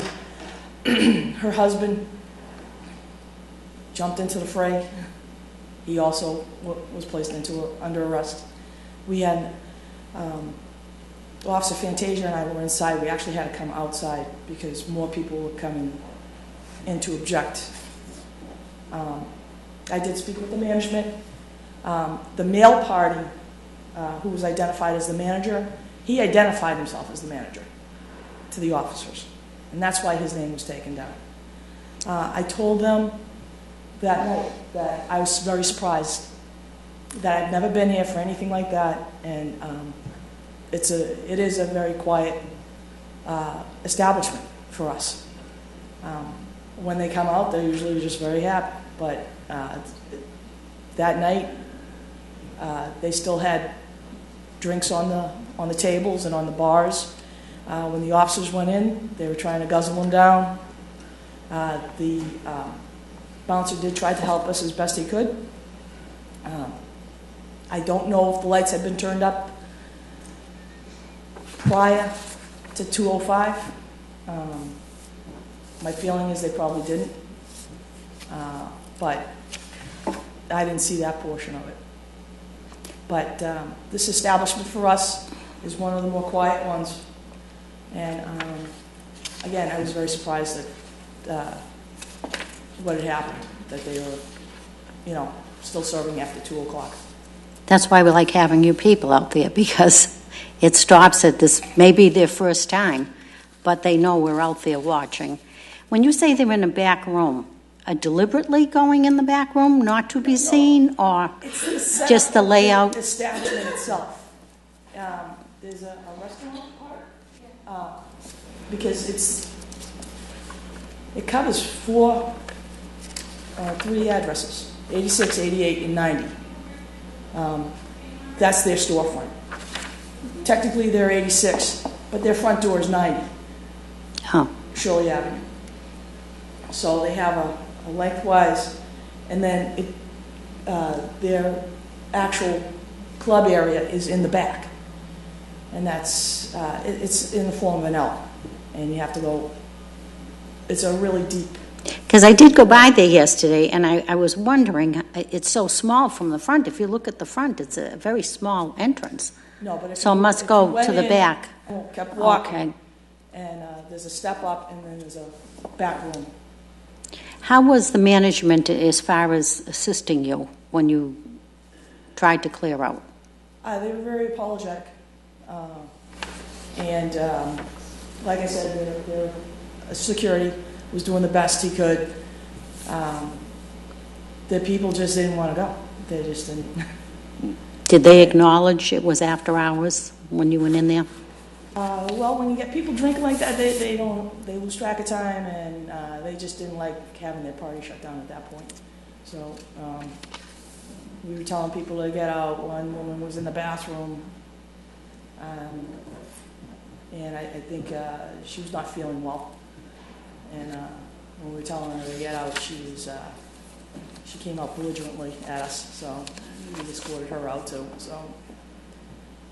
her husband jumped into the fray. He also was placed under arrest. We had Officer Fantasia and I were inside. We actually had to come outside because more people were coming in to object. I did speak with the management. The male party, who was identified as the manager, he identified himself as the manager to the officers, and that's why his name was taken down. I told them that night that I was very surprised that I've never been here for anything like that, and it is a very quiet establishment for us. When they come out, they're usually just very happy, but that night they still had drinks on the tables and on the bars. When the officers went in, they were trying to guzzle them down. The bouncer did try to help us as best he could. I don't know if the lights had been turned up prior to 2:05. My feeling is they probably didn't. But I didn't see that portion of it. But this establishment for us is one of the more quiet ones. And again, I was very surprised that what had happened, that they were, still serving after 2 o'clock. That's why we like having you people out there, because it stops at this, maybe their first time, but they know we're out there watching. When you say they're in a back room, are deliberately going in the back room not to be seen, or It's just the layout? The establishment itself. There's a restaurant part, because it covers 3 addresses, 86, 88, and 90. That's their storefront. Technically, they're 86, but their front door is 90, Oh, Shirley Avenue. So they have a lengthwise, and then their actual club area is in the back, and that's it's in the form of an L, and you have to go. It's a really deep. because I did go by there yesterday, and I was wondering, it's so small from the front. If you look at the front, it's a very small entrance. No, but if So it you, must if go you went to the in, back. Kept walking, Okay. and there's a step up, and then there's a back room. How was the management as far as assisting you when you tried to clear out? They were very apologetic, and like I said, their security was doing the best he could. The people just didn't want to go. They just didn't. Did they acknowledge it was after hours when you went in there? Well, when you get people drinking like that, they lose track of time, and they just didn't like having their party shut down at that point. So we were telling people to get out. One woman was in the bathroom, and I think she was not feeling well. And when we were telling her to get out, she came out belligerently at us. So we escorted her out too. So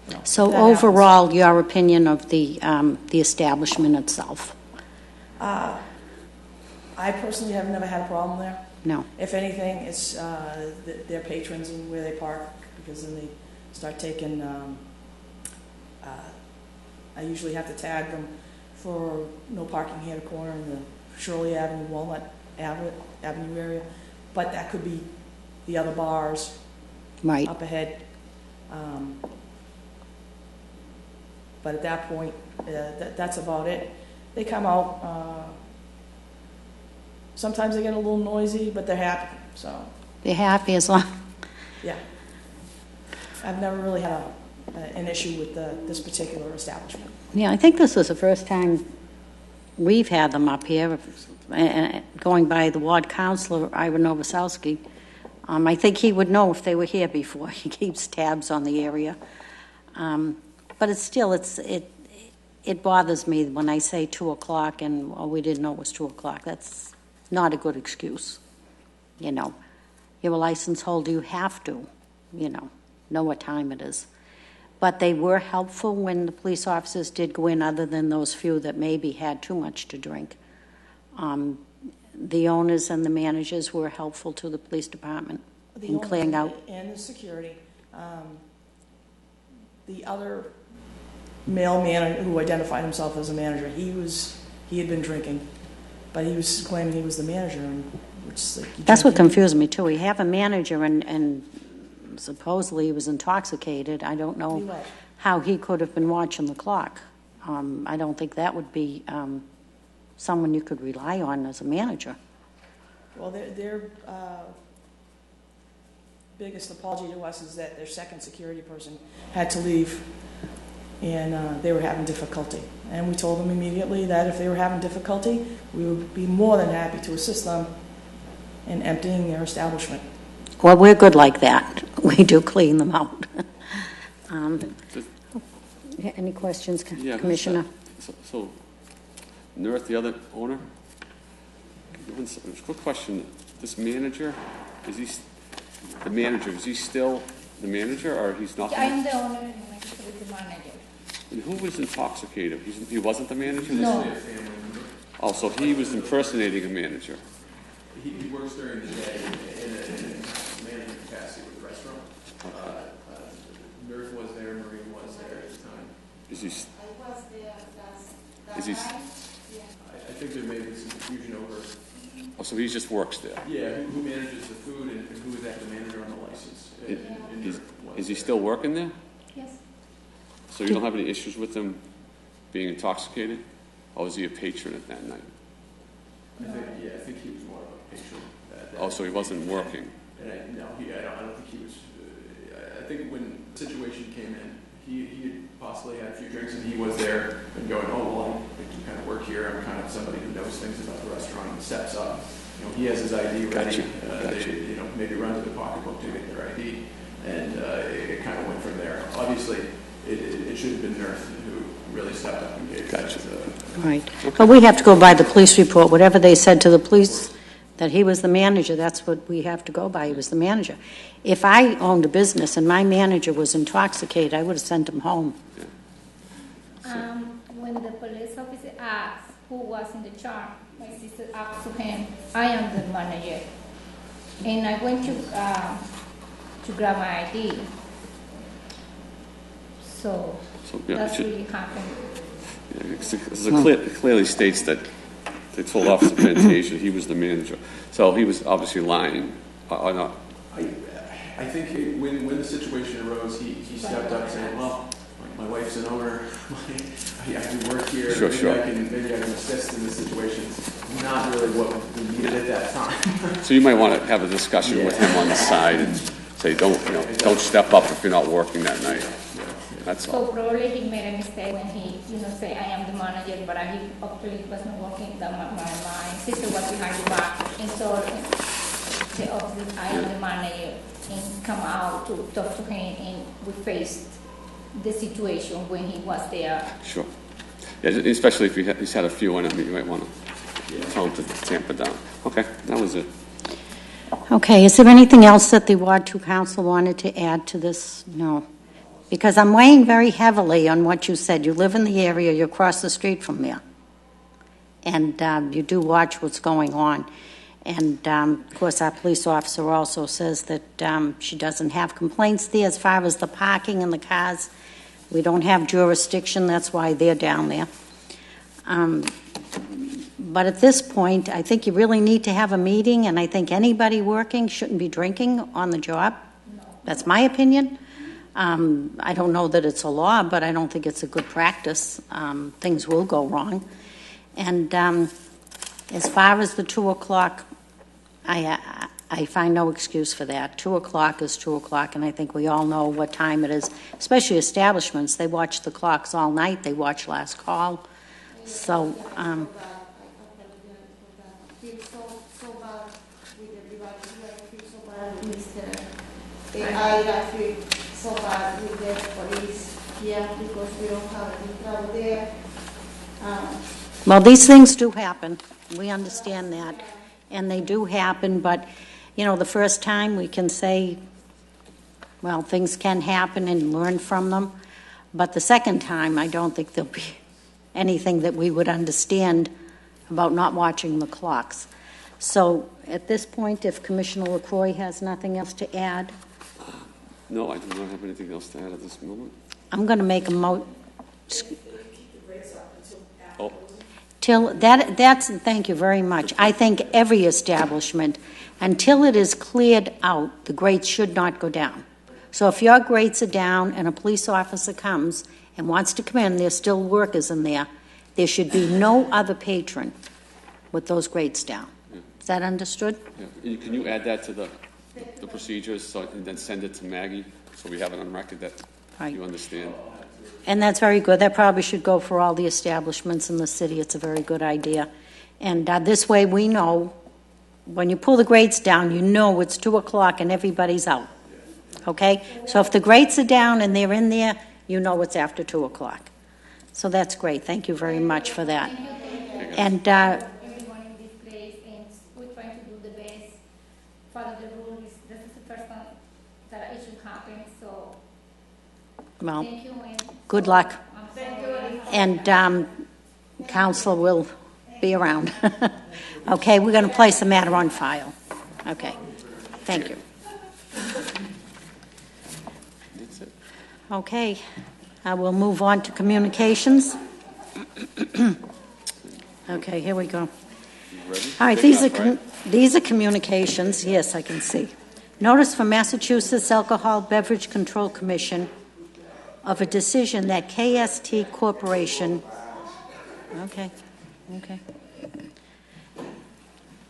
that overall, your opinion of the establishment itself? I personally have never had a problem there. No. If anything, it's their patrons and where they park, because then they start taking. I usually have to tag them for no parking here at the corner in the Shirley Avenue, Walnut Avenue area, but that could be the other bars Right. up ahead. But at that point, that's about it. They come out. Sometimes they get a little noisy, but they're happy. So They're happy as long. yeah, I've never really had an issue with this particular establishment. Yeah, I think this was the first time we've had them up here. And going by the ward councilor, Ira Novoselsky, I think he would know if they were here before. He keeps tabs on the area. But it's still, it bothers me when I say 2 o'clock and, we didn't know it was 2 o'clock. That's not a good excuse. You're a license holder, you have to, know what time it is. But they were helpful when the police officers did go in, other than those few that maybe had too much to drink. The owners and the managers were helpful to the police department in clearing out. And the security. The other male man who identified himself as a manager, he had been drinking, but he was claiming he was the manager, and which That's what confused me too. We have a manager, and supposedly he was intoxicated. I don't know how he could have been watching the clock. I don't think that would be someone you could rely on as a manager. Well, their biggest apology to us is that their second security person had to leave, and they were having difficulty. And we told them immediately that if they were having difficulty, we would be more than happy to assist them in emptying their establishment. Well, we're good like that. We do clean them out. Any questions, Commissioner? So, Nerth, the other owner? Quick question. This manager, is he still the manager, or he's not? I'm the owner and the manager. And who was intoxicated? He wasn't the manager? No. Oh, so he was impersonating a manager. He works during the day in a management capacity with the restaurant. Nerth was there, Maureen was there at the time. Is he? I was there last Is he? night. Yeah. think there may be some confusion over, Oh, so he just works there? yeah, who manages the food and who is actually manager on the license. Is he still working there? Yes. So you don't have any issues with him being intoxicated? Or was he a patron at that night? I think he was more of a patron. Oh, so he wasn't working? And I don't think he was. I think when the situation came in, he had possibly had a few drinks and he was there and going, oh, well, I do kind of work here. I'm kind of somebody who knows things about the restaurant and steps up. He has his ID ready. Gotcha. They, maybe run to the pocketbook to get their ID, and it kind of went from there. Obviously, it should have been Nurse who really stepped up and gave Gotcha. Right. But we have to go by the police report. Whatever they said to the police, that he was the manager, that's what we have to go by. He was the manager. If I owned a business and my manager was intoxicated, I would have sent him home. When the police officer asked who was in the charge, my sister asked to him, I am the manager. And I went to grab my ID. So yeah, that's really happened. It clearly states that they told Officer Fantasia he was the manager. So he was obviously lying. Or not. I think when the situation arose, he stepped up saying, well, my wife's an owner, I have to work here, maybe I can assist in this situation. It's not really what we needed at that time. So you might want to have a discussion with him on the side and say, don't step up if you're not working that night. That's all. So probably he made a mistake when he, say I am the manager, but he actually was not working. My sister was behind the back and so the officer, I am the manager, and come out to talk to him, and we faced the situation when he was there. Sure. Yeah, especially if he's had a few in him, you might want to tell him to tamp it down. Okay, that was it. Okay, is there anything else that the Ward 2 Council wanted to add to this? No. Because I'm weighing very heavily on what you said. You live in the area, you're across the street from there. And you do watch what's going on. And, of course, our police officer also says that she doesn't have complaints there as far as the parking and the cars. We don't have jurisdiction. That's why they're down there. But at this point, I think you really need to have a meeting, and I think anybody working shouldn't be drinking on the job. That's my opinion. I don't know that it's a law, but I don't think it's a good practice. Things will go wrong. And as far as the 2 o'clock, I find no excuse for that. 2 o'clock is 2 o'clock, and I think we all know what time it is, especially establishments. They watch the clocks all night. They watch last call. So, I feel so bad with everybody. I feel so bad with Mr. I feel so bad with the police here because we don't have any trouble there. Well, these things do happen. We understand that. And they do happen, but, the first time we can say, well, things can happen and learn from them. But the second time, I don't think there'll be anything that we would understand about not watching the clocks. So at this point, if Commissioner LaCroix has nothing else to add. No, I do not have anything else to add at this moment. I'm going to make a Oh. Thank you very much. I think every establishment, until it is cleared out, the grates should not go down. So if your grates are down and a police officer comes and wants to come in, there's still workers in there, there should be no other patron with those grates down. Yeah. Is that understood? Yeah. Can you add that to the procedures and then send it to Maggie so we have it on record that you understand? And that's very good. That probably should go for all the establishments in the city. It's a very good idea. And this way we know when you pull the grates down, you know it's 2 o'clock and everybody's out. Okay? So if the grates are down and they're in there, you know it's after 2 o'clock. So that's great. Thank you very much for that. And everyone in this place, and we're trying to do the best. Follow the rules. This is the first time that it should happen. So well, thank you. good luck. Thank you. And council will be around. Okay, we're going to place the matter on file. Okay, thank you. That's it. Okay, we'll move on to communications. Okay, here we go. You ready? All right, Big these are, enough, right? these are communications. Yes, I can see. Notice from Massachusetts Alcohol Beverage Control Commission of a decision that KST Corporation, okay,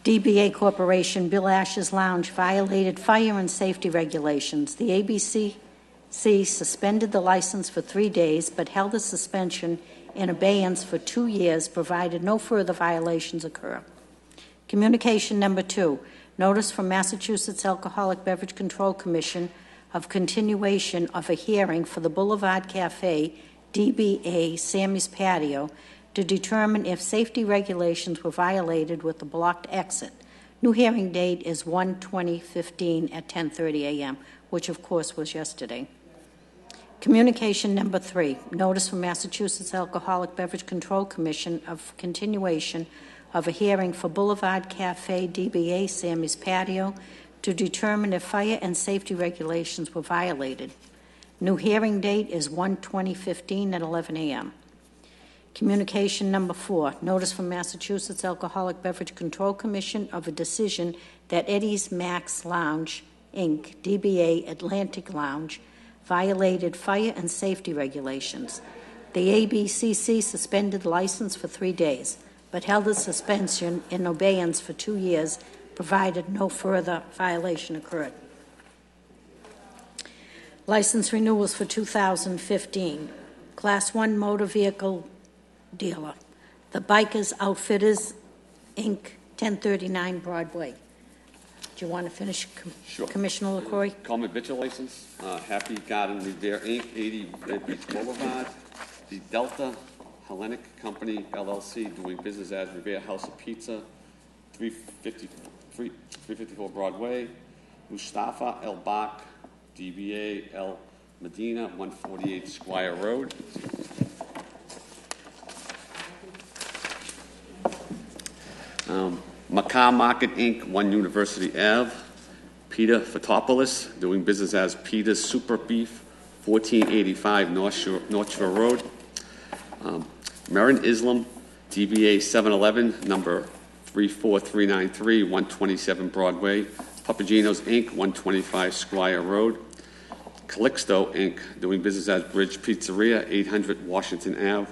DBA Corporation, Bill Ash's Lounge, violated fire and safety regulations. The ABCC suspended the license for 3 days, but held the suspension in abeyance for 2 years, provided no further violations occur. Communication number 2, notice from Massachusetts Alcoholic Beverage Control Commission of continuation of a hearing for the Boulevard Cafe, DBA Sammy's Patio, to determine if safety regulations were violated with the blocked exit. New hearing date is 1/20/15 at 10:30 a.m., which of course was yesterday. Communication number 3, notice from Massachusetts Alcoholic Beverage Control Commission of continuation of a hearing for Boulevard Cafe, DBA Sammy's Patio, to determine if fire and safety regulations were violated. New hearing date is 1/20/15 at 11 a.m. Communication number 4, notice from Massachusetts Alcoholic Beverage Control Commission of a decision that Eddie's Max Lounge, Inc., DBA Atlantic Lounge, violated fire and safety regulations. The ABCC suspended license for 3 days, but held the suspension in abeyance for 2 years, provided no further violation occurred. License renewals for 2015. Class 1 motor vehicle dealer. The Bikers Outfitters, Inc., 1039 Broadway. Do you want to finish, Sure. Commissioner LaCroix? Common Vigil license, Happy Garden Revere Inc., 80 Red Beach Boulevard. The Delta Hellenic Company, LLC, doing business as Revere House of Pizza, 354 Broadway. Mustafa El Bak, DBA El Medina, 148 Squire Road. Makar Market Inc., 1 University Ave. Peter Fotopoulos, doing business as Peter's Super Beef, 1485 North Shore Road. Marin Islam, DBA 711, number 34393, 127 Broadway. Papagino's Inc., 125 Squire Road. Calixto Inc., doing business as Bridge Pizzeria, 800 Washington Ave.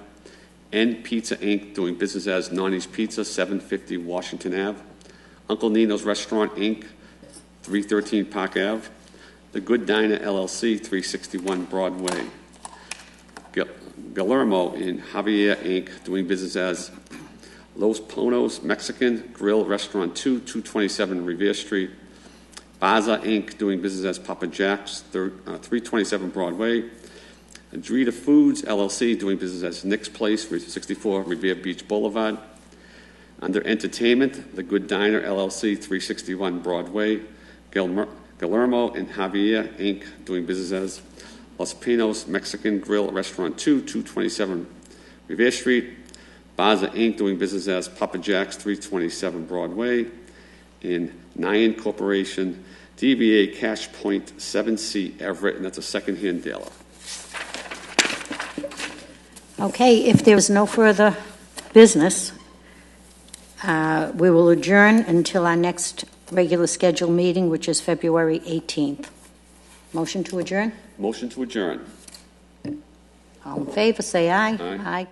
N Pizza Inc., doing business as Nani's Pizza, 750 Washington Ave. Uncle Nino's Restaurant Inc., 313 Park Ave. The Good Diner LLC, 361 Broadway. Guillermo and Javier Inc., doing business as Los Ponos Mexican Grill Restaurant 2, 227 Revere Street. Baza Inc., doing business as Papa Jack's, 327 Broadway. Drita Foods LLC, doing business as Nick's Place, 64 Revere Beach Boulevard. Under Entertainment, The Good Diner LLC, 361 Broadway. Guillermo and Javier Inc., doing business as Los Pinos Mexican Grill Restaurant 2, 227 Revere Street. Baza Inc., doing business as Papa Jack's, 327 Broadway. And Nyan Corporation, DBA Cash Point 7C Everett, and that's a second-hand dealer. Okay, if there's no further business, we will adjourn until our next regular scheduled meeting, which is February 18th. Motion to adjourn? Motion to adjourn. All in favor, say aye. Aye. Aye.